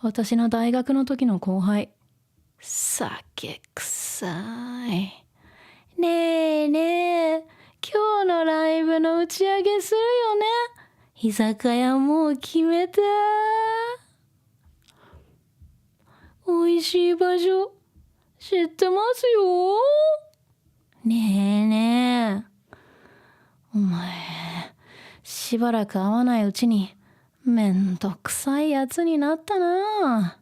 私の大学の時の後輩。酒臭い。ねえねえ、今日のライブの打ち上げするよね。居酒屋もう決めた。美味しい場所知ってますよ。ねえねえ、お前しばらく会わないうちにめんどくさいやつになったな。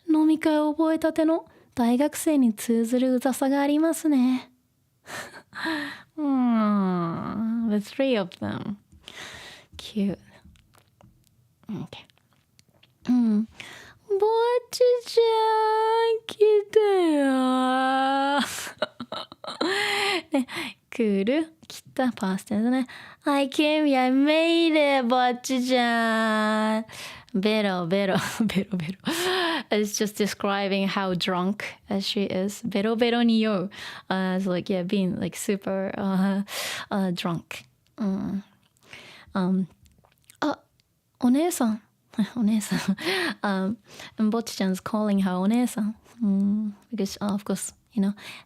飲み会覚えたての大学生に通ずるうざさがありますね。The three of them. Cute. Okay. ぼっちちゃん来たよ。ね、来る来たパステンスね。I came, I made it, ぼっちちゃん。ベロベロベロベロ。It's just describing how drunk she is. ベロベロに酔う。It's like yeah, being like super drunk. あ、お姉さん。お姉さん。ぼっちちゃん is calling her お姉さん。Because of course,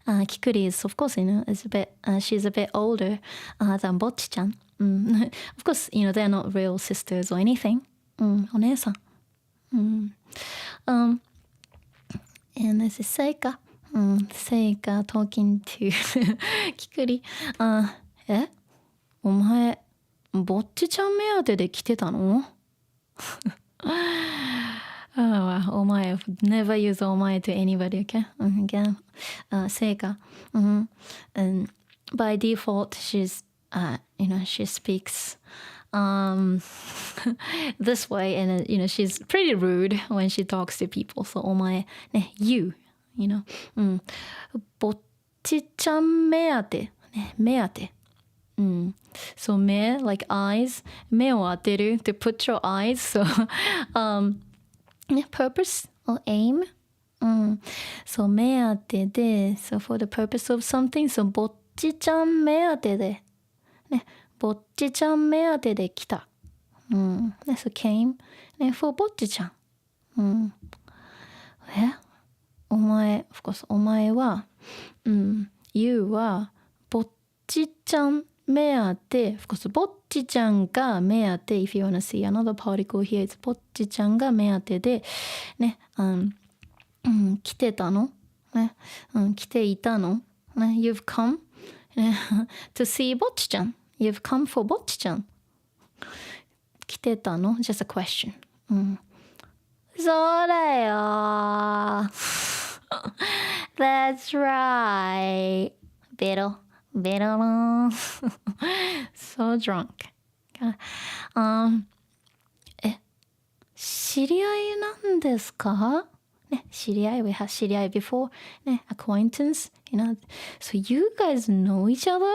Kikuri is of course, is a bit, she's a bit older than ぼっちちゃん。Of course, they're not real sisters or anything. お姉さん。And this is Seika. Seika talking to Kikuri. お前、ぼっちちゃん目当てで来てたの？お前、never use お前 to anybody, okay? Again, Seika. And by default, she's, she speaks this way, and she's pretty rude when she talks to people. So お前、ね、you, ぼっちちゃん目当て、ね、目当て。So 目 like eyes 目を当てる to put your eyes so purpose or aim so 目当てで so for the purpose of something so ぼっちちゃん目当てでねぼっちちゃん目当てで来たso came ね for ぼっちちゃんお前 of course お前はyou はぼっちちゃん目当て、of course ぼっちちゃんが目当て if you wanna see another particle here it's ぼっちちゃんが目当てでね、来てたのね、来ていたのね、you've come ね to see ぼっちちゃん you've come for ぼっちちゃん来てたの just a question そうだよThat's right ベロベロロンso drunk 知り合いなんですかね、知り合い we had 知り合い before ね、acquaintance you know so you guys know each other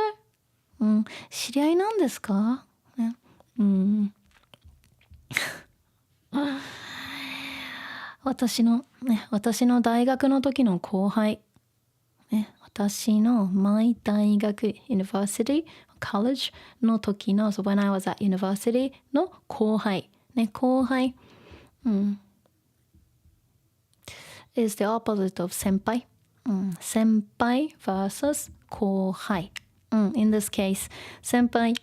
知り合いなんですかね、私の大学の時の後輩ね、私の my 大学 university college の時の so when I was at university の後輩ね、後輩is the opposite of 先輩、先輩 versus 後輩、in this case 先輩、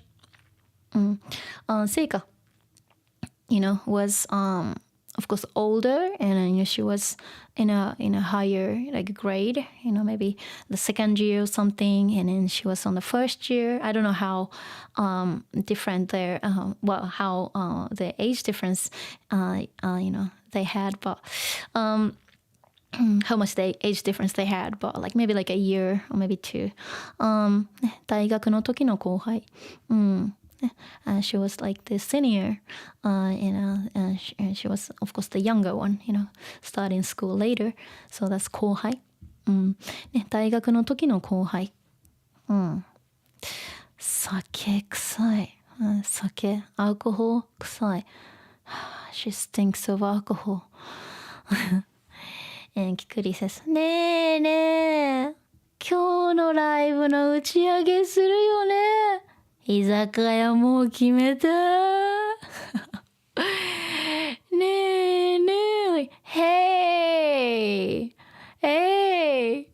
Seika you know was of course older and you know, she was in a higher like grade you know maybe the second year or something and then she was on the first year I don't know how different their well how the age difference you know they had but how much the age difference they had but like maybe like a year or maybe two 大学の時の後輩she was like the senior, and she was of course the younger one, you know, starting school later. So that's 後輩。ね、大学の時の後輩。酒臭い。酒、alcohol 臭い。She stinks of alcohol. and キクリsays, ねえねえ、今日のライブの打ち上げするよね。居酒屋もう決めたねえねえ Hey Hey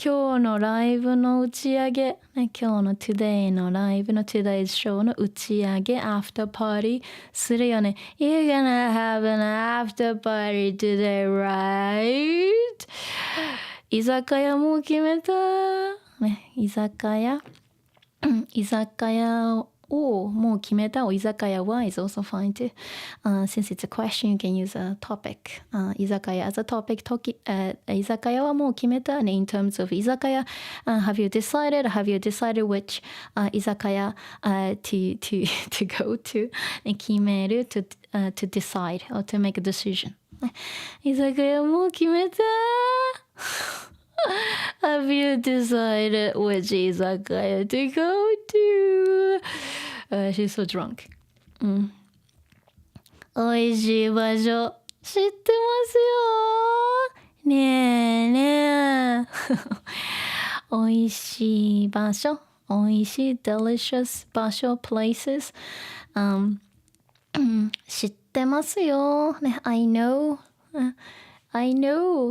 今日のライブの打ち上げ、ね、今日の Today のライブの Today's show の打ち上げ After party するよね You're gonna have an after party today, right? 居酒屋もう決めたね、居酒屋居酒屋をもう決めたお居酒屋は is also fine too. Since it's a question, you can use a topic. 居酒屋 as a topic. 居酒屋はもう決めたね in terms of 居酒屋。Have you decided? Have you decided which 居酒屋 to go to? 決める to decide or to make a decision. 居酒屋もう決めたHave you decided which izakaya to go to? She's so drunk. おいしい場所知ってますよねえねえおいしい場所おいしい delicious 場所 places、知ってますよね I know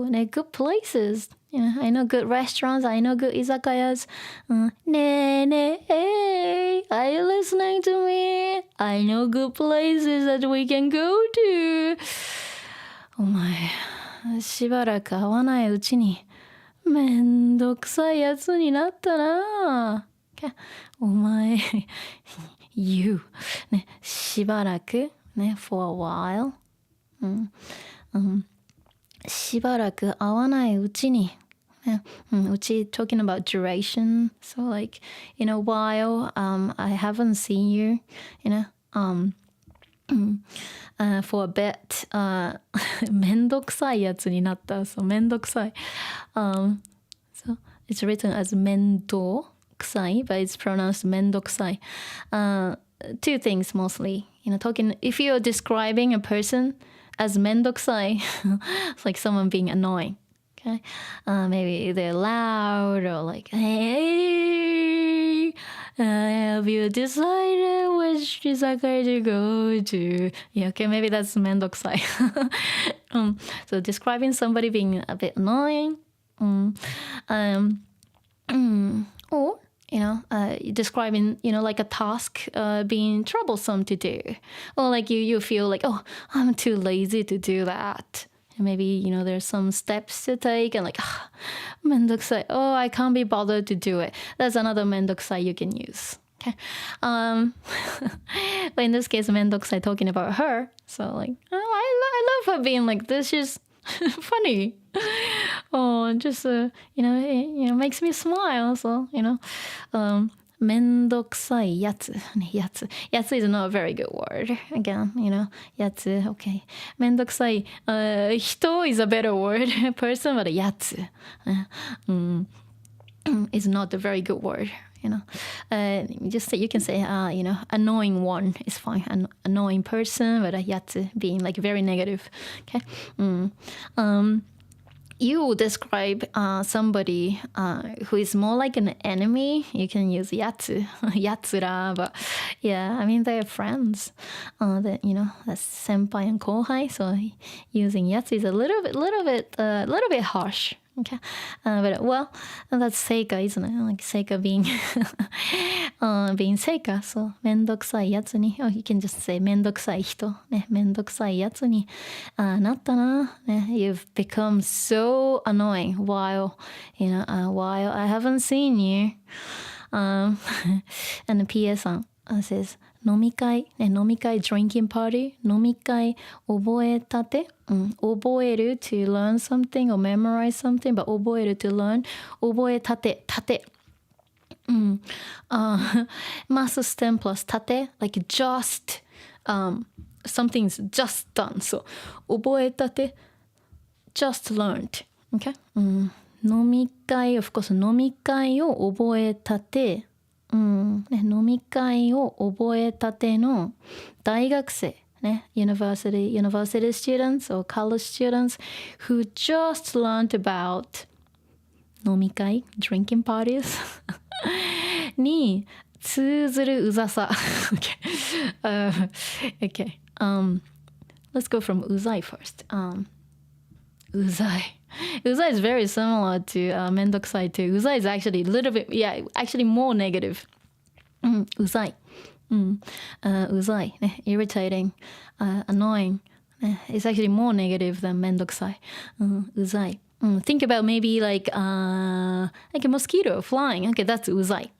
ね good places、Yeah, I know good restaurants. I know good izakayas. ねえねえ Hey, are you listening to me? I know good places that we can go to. お前、しばらく会わないうちにめんどくさいやつになったな。お前、you ね、しばらくね、for a while。しばらく会わないうちにuchi talking about duration so like in a while I haven't seen you you know for a bit めんどくさいやつになったそうめんどくさいso it's written as めんどくさい but it's pronounced めんどくさいtwo things mostly you know talking if you're describing a person as めんどくさい it's like someone being annoying okay maybe they're loud or like hey have you decided which izakaya to go to yeah okay maybe that's めんどくさいso describing somebody being a bit annoying or you know, describing, you know, like a task being troublesome to do. Or like you feel like, oh, I'm too lazy to do that. And maybe, you know, there's some steps to take and like,めんどくさい. Oh, I can't be bothered to do it. That's another めんどくさい you can use. Okay. But in this case, めんどくさい talking about her. So like, oh, I love her being like this. She's funny. Oh, just you know, it makes me smile. So you know, めんどくさいやつ。やつ is not a very good word. Again, やつ okay. めんどくさい、人 is a better word. Person はやつ、is not a very good word. Just say, you can say, annoying one is fine. Annoying person, but やつ being like very negative. Okay. You describe somebody who is more like an enemy. You can use やつ yatsura, but yeah, I mean they're friends. That that's 先輩 and 後輩. So using やつ is a little bit harsh. Okay, but well, that's Seika, isn't it? Like Seika being being Seika. So めんどくさいやつに or you can just say めんどくさい人ね、めんどくさいやつになったなね。You've become so annoying while while I haven't seen you. And the PS says 飲み会 drinking party 飲み会覚えたて、覚える to learn something or memorize something, but 覚える to learn 覚えたて mass stem plus たて like just something's just done, so 覚えたて just learned. Okay. 飲み会 of course 飲み会を覚えたて飲み会を覚えたての大学生ね university students or college students who just learned about 飲み会 drinking parties に通ずるうざさokay. Let's go from うざい first. うざい is very similar to めんどくさい too. うざい is actually a little bit, actually more negative. うざい、うざい、ね、irritating, annoying, it's actually more negative than めんどくさい、うざい、think about maybe like a mosquito flying. Okay, that's うざい、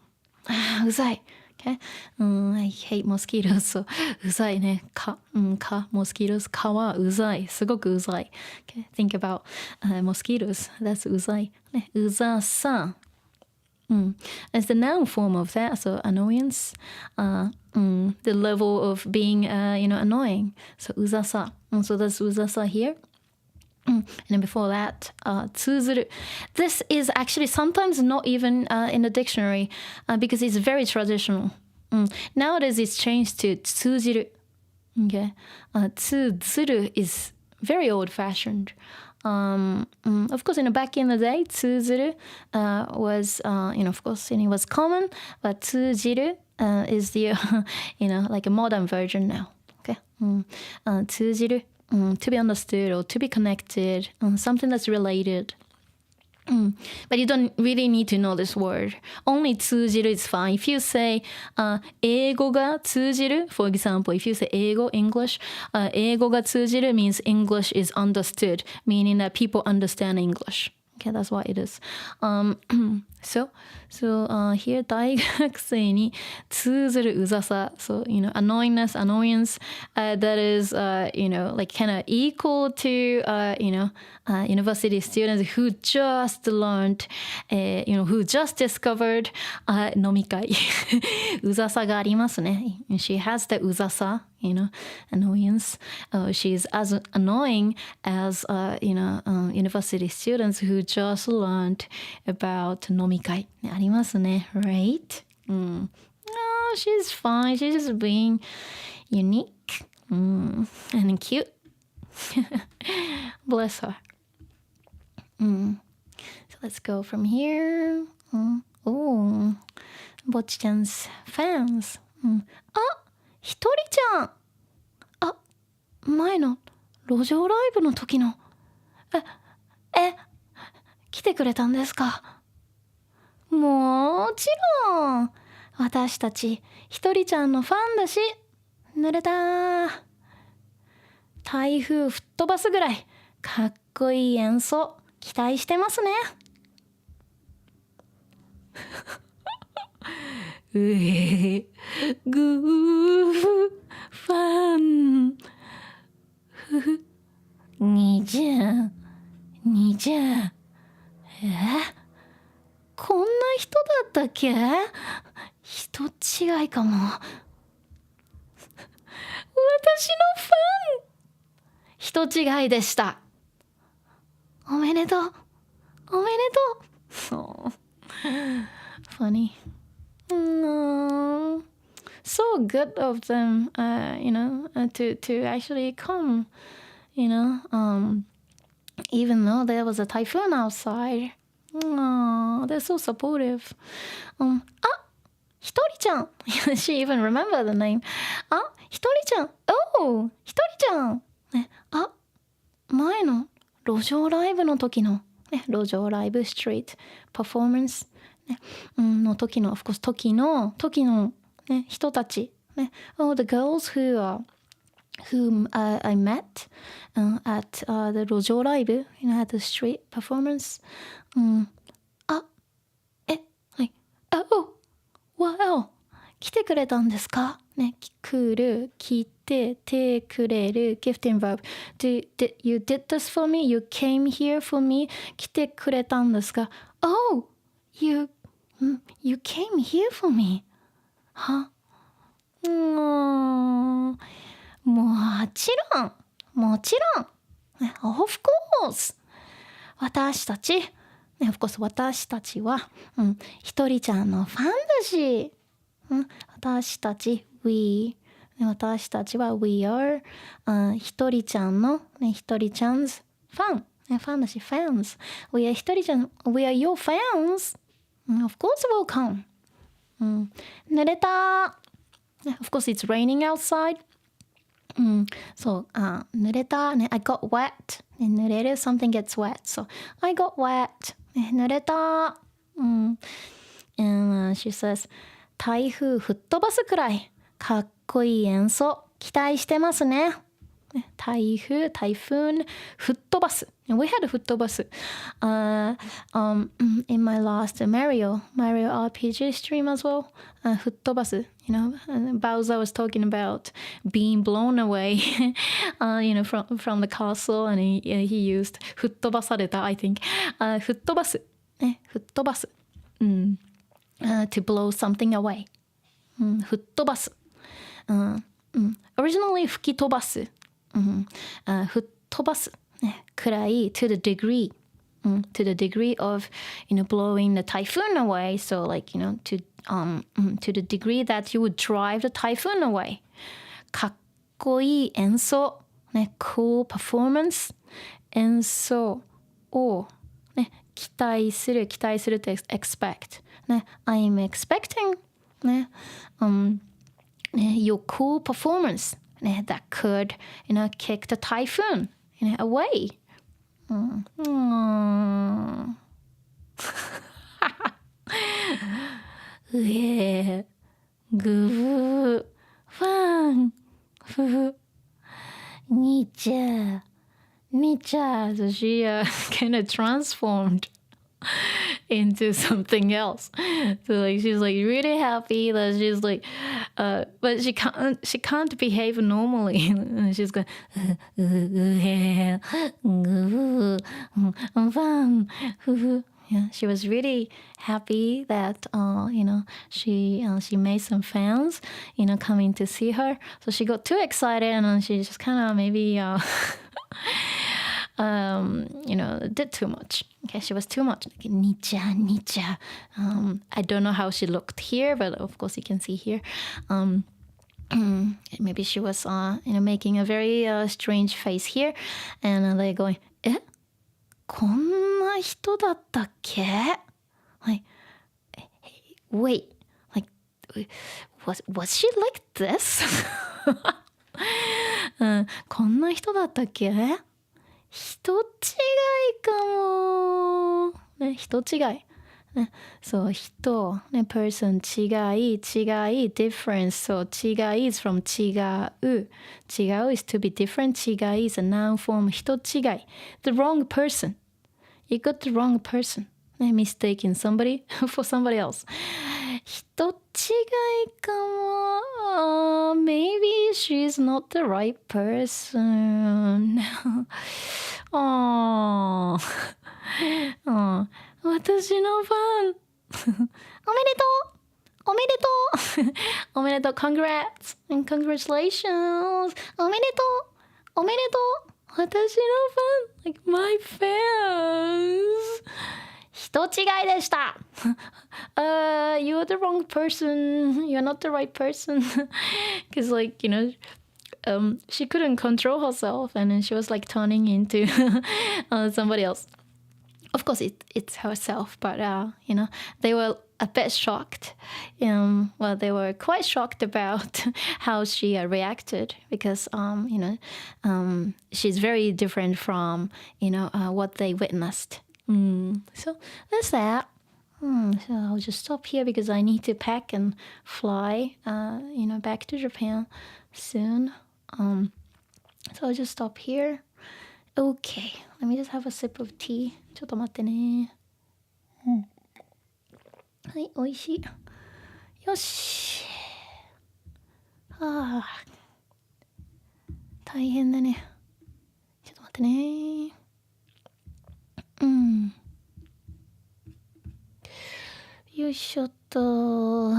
うざい。Okay. I hate mosquitoes, so うざいね。mosquitoes 蚊はうざい。すごくうざい。Okay. Think about mosquitoes. That's うざい。ね、うざさ。As the noun form of that, so annoyance, the level of being, annoying. So うざさ. So that's うざさ here. And then before that, 通ずる. This is actually sometimes not even in the dictionary because it's very traditional. Nowadays it's changed to 通じる. Okay, 通ずる is very old-fashioned. Of course, back in the day, 通ずる was, of course, it was common, but 通じる is the, like a modern version now. Okay, 通じる. To be understood or to be connected, something that's related. But you don't really need to know this word. Only 通じる is fine. If you say 英語が通じる, for example, if you say 英語 English, 英語が通じる means English is understood, meaning that people understand English. Okay, that's what it is. So here 大学生に通ずるうざさ so annoyance that is like kind of equal to university students who just learned who just discovered 飲み会うざさがありますね she has the うざさannoyance. She's as annoying as university students who just learned about 飲み会ありますね right? No, she's fine. She's just being unique and cute. Bless her. So let's go from here. Oh, Bocchi-chan's fans. あ、ひとりちゃん。あ、前の路上ライブの時の。来てくれたんですか。もちろん。私たちひとりちゃんのファンだし。濡れた。台風吹っ飛ばすぐらいかっこいい演奏期待してますね。グーファンにじゃこんな人だったっけ？久人違いかも。私のファン人違いでした。おめでとう。おめでとう。そう。Funny. So good of them, to actually come, even though there was a typhoon outside. They're so supportive. ひとりちゃん. She even remembered the name. ひとりちゃん. Oh, ひとりちゃん。ね、前の路上ライブの時の、ね、路上ライブストリートパフォーマンス、ね、の時の of course 時の、ね、人たち、ね、the girls whom I met at the 路上ライブ、at the street performance. Wow, 来てくれたんですかね、来る、来てくれる gifting verb. You did this for me? You came here for me? 来てくれたんですか Oh, you came here for me? はもちろん、ね、Of course 私たち、ね、of course 私たちは、ひとりちゃんのファンだし、私たち 私たちは we are ひとりちゃんの、ね、ひとりちゃん 's ファン、ね、ファンだし fans we are ひとりちゃん we are your fans of course we'll come 濡れた of course it's raining outside そう濡れた、ね、I got wet ね、濡れる something gets wet so I got wet ね、濡れたand she says 台風吹っ飛ばすくらいかっこいい演奏期待してますね。台風、typhoon, 吹っ飛ばす。We had a 吹っ飛ばす。in my last Mario RPG stream as well. 吹っ飛ばす。Bowser was talking about being blown away, from the castle, and he used 吹っ飛ばされた, I think. 吹っ飛ばす。吹っ飛ばす。to blow something away. 吹っ飛ばす。originally 吹き飛ばす。吹っ飛ばす、ね、くらい to the degree of blowing the typhoon away so like to the degree that you would drive the typhoon away かっこいい演奏、ね、cool performance 演奏を、ね、期待すると expect、ね、I'm expecting、ねyour cool performance that could, kick the typhoon, away. Yeah. Good. Fun. Nicha. So she kind of transformed into something else. So like she's like really happy that she's like but she can't behave normally. And she's going fun. Yeah, she was really happy that she made some fans coming to see her. So she got too excited and she just kind of maybe did too much. Okay, she was too much. Like, Nicha. I don't know how she looked here, but of course you can see here. Maybe she was, making a very strange face here, and they're going, こんな人だったっけ? Like, wait, like, was she like this? こんな人だったっけ? 人違いかも。ね、人違い。ね、そう、人、ね、person 違い、difference。そう、違い is from 違う。違う is to be different。違い is a noun form。人違い。The wrong person. You got the wrong person. ね、mistaking somebody for somebody else. 人違いかも。Maybe she's not the right person. 私のファンおめでとうおめでとう Congrats and congratulations おめでとうおめでとう私のファン like my fans 人違いでした You're the wrong person You're not the right person because like you know she couldn't control herself and then she was like turning into somebody else. Of course it's herself, but you know, they were a bit shocked. Well, they were quite shocked about how she reacted because you know, she's very different from you know what they witnessed. So that's that. So I'll just stop here because I need to pack and fly, you know, back to Japan soon. So I'll just stop here. Okay, let me just have a sip of tea. ちょっと待ってね。はい、美味しい。よし。はあ。大変だね。ちょっと待ってね。よいしょっと。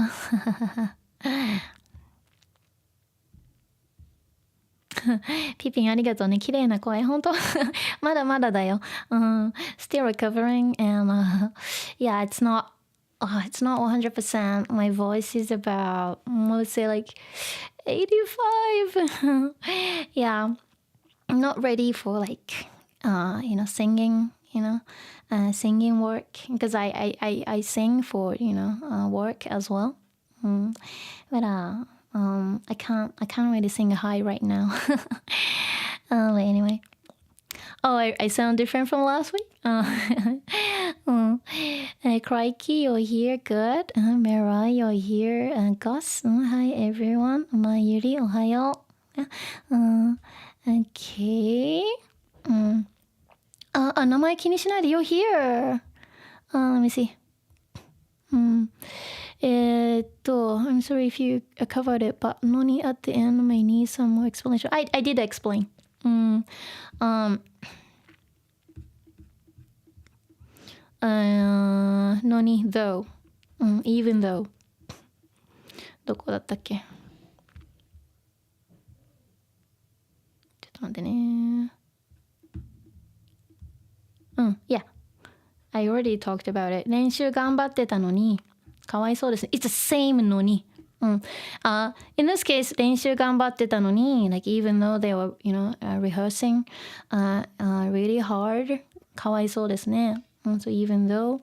ピピンありがとうね。綺麗な声。本当まだまだだよ。Still recovering and yeah, it's not 100%. My voice is about, let's say like 85. Yeah, I'm not ready for like, you know, singing, you know, singing work because I sing for, you know, work as well. But I can't really sing high right now. But anyway. Oh, I sound different from last week? Crikey, you're here. Good. Mira, you're here. Gus, hi everyone. Mayuri, ohayo. Okay. 名前気にしないで You're here. Let me see. I'm sorry if you covered it, but Noni at the end may need some more explanation. I did explain. Noni though. Even though. どこだったっけちょっと待ってね。Yeah. I already talked about it. 練習頑張ってたのにかわいそうですね。It's the same のに。in this case, 練習頑張ってたのに like even though they were, you know, rehearsing really hard, かわいそうですね。So even though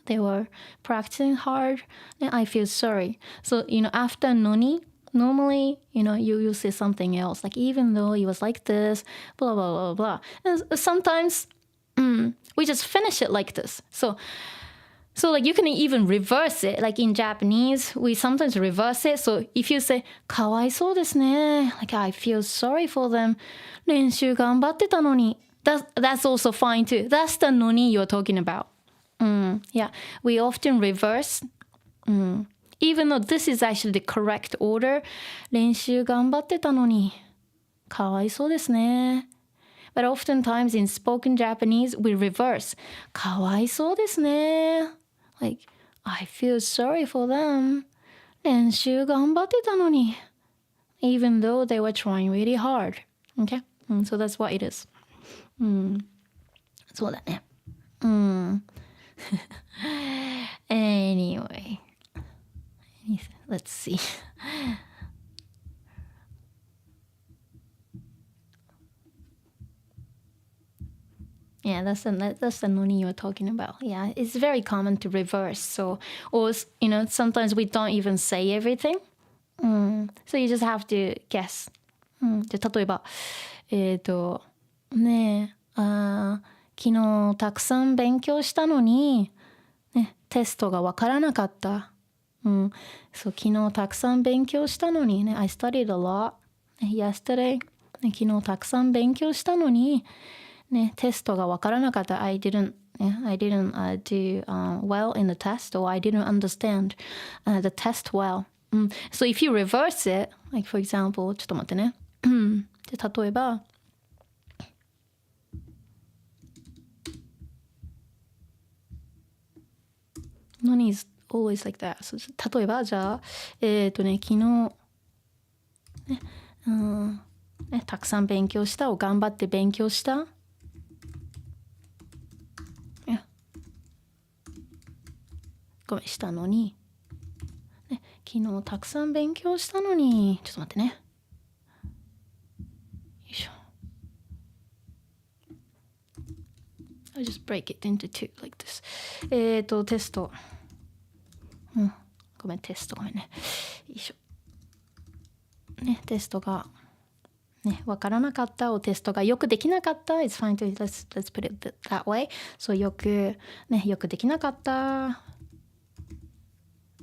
they were practicing hard, then I feel sorry. So, you know, after noni, normally, you know, you say something else. Like even though it was like this, blah, blah, blah, blah. And sometimes we just finish it like this. So like you can even reverse it. Like in Japanese, we sometimes reverse it. So if you say, かわいそうですね. Like I feel sorry for them. 練習頑張ってたのに. That's also fine too. That's the noni you're talking about. Yeah, we often reverse. Even though this is actually the correct order. 練習頑張ってたのに. かわいそうですね. But oftentimes in spoken Japanese, we reverse. かわいそうですね. Like, I feel sorry for them. 練習頑張ってたのに. Even though they were trying really hard. Okay? So that's what it is. そうだね。Anyway. Let's see. Yeah, that's the noni you're talking about. Yeah, it's very common to reverse. So, or you know, sometimes we don't even say everything. So you just have to guess. じゃあ例えばねえ昨日たくさん勉強したのに、ね、テストがわからなかった。そう昨日たくさん勉強したのにね I studied a lot yesterday、ね、昨日たくさん勉強したのにね、テストがわからなかった。I didn't do well in the test or I didn't understand the test well. So if you reverse it, like for example, ちょっと待ってね。で例えばNoni's always like that. So, 例えばじゃあ昨日ね、ね、たくさん勉強したを頑張って勉強した。ごめんしたのに、ね、昨日たくさん勉強したのに、ちょっと待ってね。よいしょ。I'll just break it into two like this. テスト。ごめん、テストごめんね。よいしょ。ね、テストが、ね、わからなかったをテストがよくできなかった。It's fine to, let's put it that way. そうよくできなかった。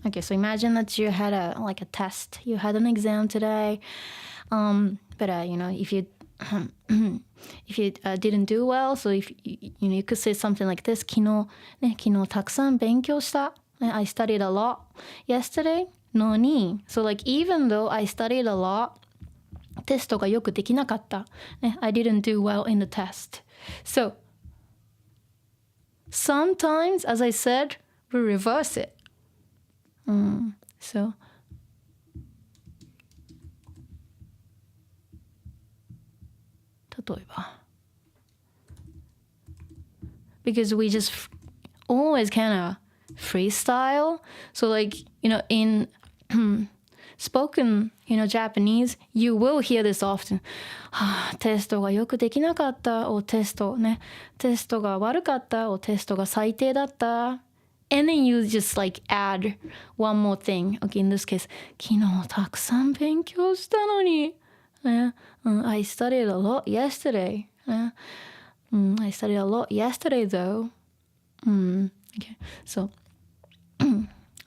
Okay, so imagine that you had a test. You had an exam today. But if you didn't do well, so if you could say something like this. 昨日たくさん勉強した。I studied a lot yesterday. のに、so like even though I studied a lot, テストがよくできなかった。I didn't do well in the test. So sometimes, as I said, we reverse it. So例えば because we just always kind of freestyle. So like, in spoken, Japanese, you will hear this often. テストがよくできなかった。テストが悪かった。テストが最低だった。And then you just like add one more thing. Okay, in this case, 昨日たくさん勉強したのに。I studied a lot yesterday. I studied a lot yesterday though. Okay, so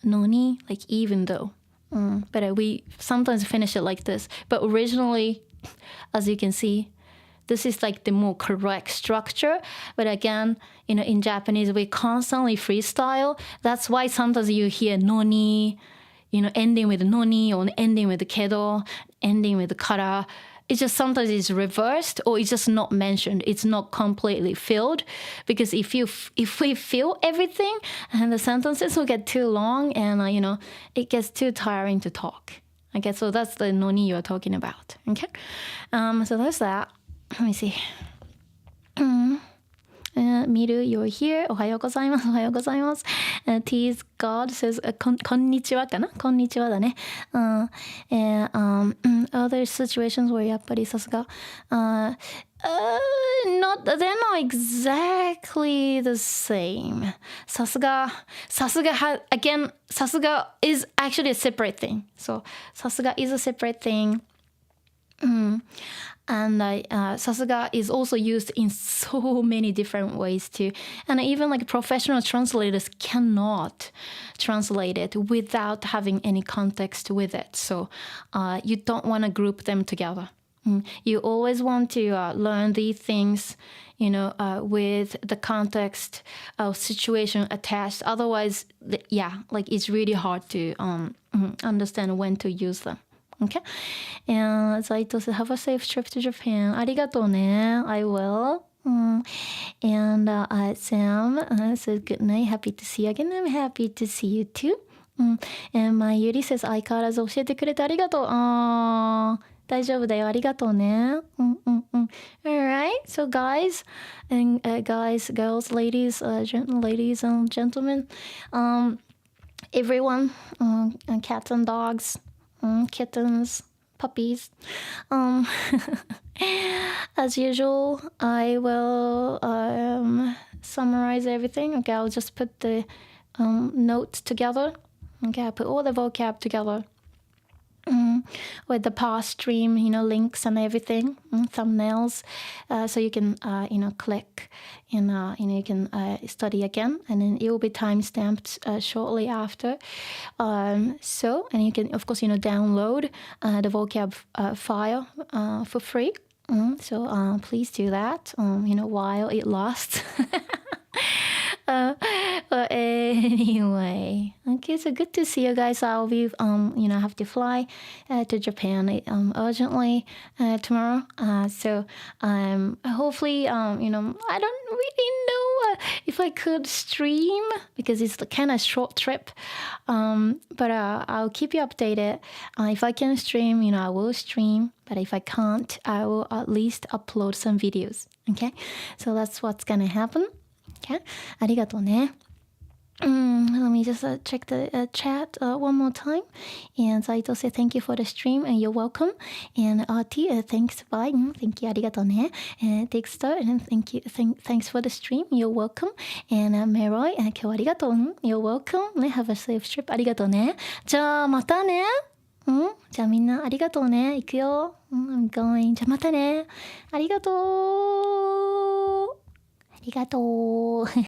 のに like even though. But we sometimes finish it like this. But originally, as you can see, this is like the more correct structure. But again, in Japanese, we constantly freestyle. That's why sometimes you hear noni, ending with noni or ending with kedo, ending with kara. It's just sometimes it's reversed or it's just not mentioned. It's not completely filled. Because if we fill everything, and the sentences will get too long and, it gets too tiring to talk. Okay, so that's the noni you're talking about. Okay, so that's that. Let me see. Miru, you're here. おはようございます。おはようございます。Tease God says, こんにちはかなこんにちはだね。Other situations where やっぱりさすが、they're not exactly the same. さすが again, さすが is actually a separate thing. So, さすが is a separate thing. And sasuga is also used in so many different ways too. And even like professional translators cannot translate it without having any context with it. So you don't want to group them together. You always want to learn these things, with the context of situation attached. Otherwise, like it's really hard to understand when to use them. Okay. And Zaito said, have a safe trip to Japan. ありがとうね. I will. And Sam said, good night. Happy to see you again. I'm happy to see you too. And my Yuri says, 相変わらず教えてくれてありがとう。大丈夫だよ。ありがとうね。Alright. So guys, girls, ladies, ladies and gentlemen, everyone, cats and dogs, kittens, puppies. As usual, I will summarize everything. Okay, I'll just put the notes together. Okay, I'll put all the vocab together. With the past stream, links and everything, thumbnails, so you can, click and, you can study again, and then it will be time-stamped shortly after. So, and you can, of course, download the vocab file for free. So please do that, while it lasts. But anyway, okay, so good to see you guys. I'll be, have to fly to Japan urgently tomorrow. So hopefully, I don't really know if I could stream, because it's the kind of short trip. But I'll keep you updated. If I can stream, I will stream. But if I can't, I will at least upload some videos. Okay? So that's what's gonna happen. Okay? ありがとうね。Let me just check the chat one more time. And Saito said thank you for the stream and you're welcome. And Artie, thanks, bye. Thank you, ありがとうね。Dexter, and thanks for the stream, you're welcome. And Meroy, 今日はありがとう。You're welcome. ね、have a safe trip. ありがとうね。じゃあまたね。じゃあみんなありがとうね。行くよ。I'm going. じゃあまたね。ありがとう。ありがとう。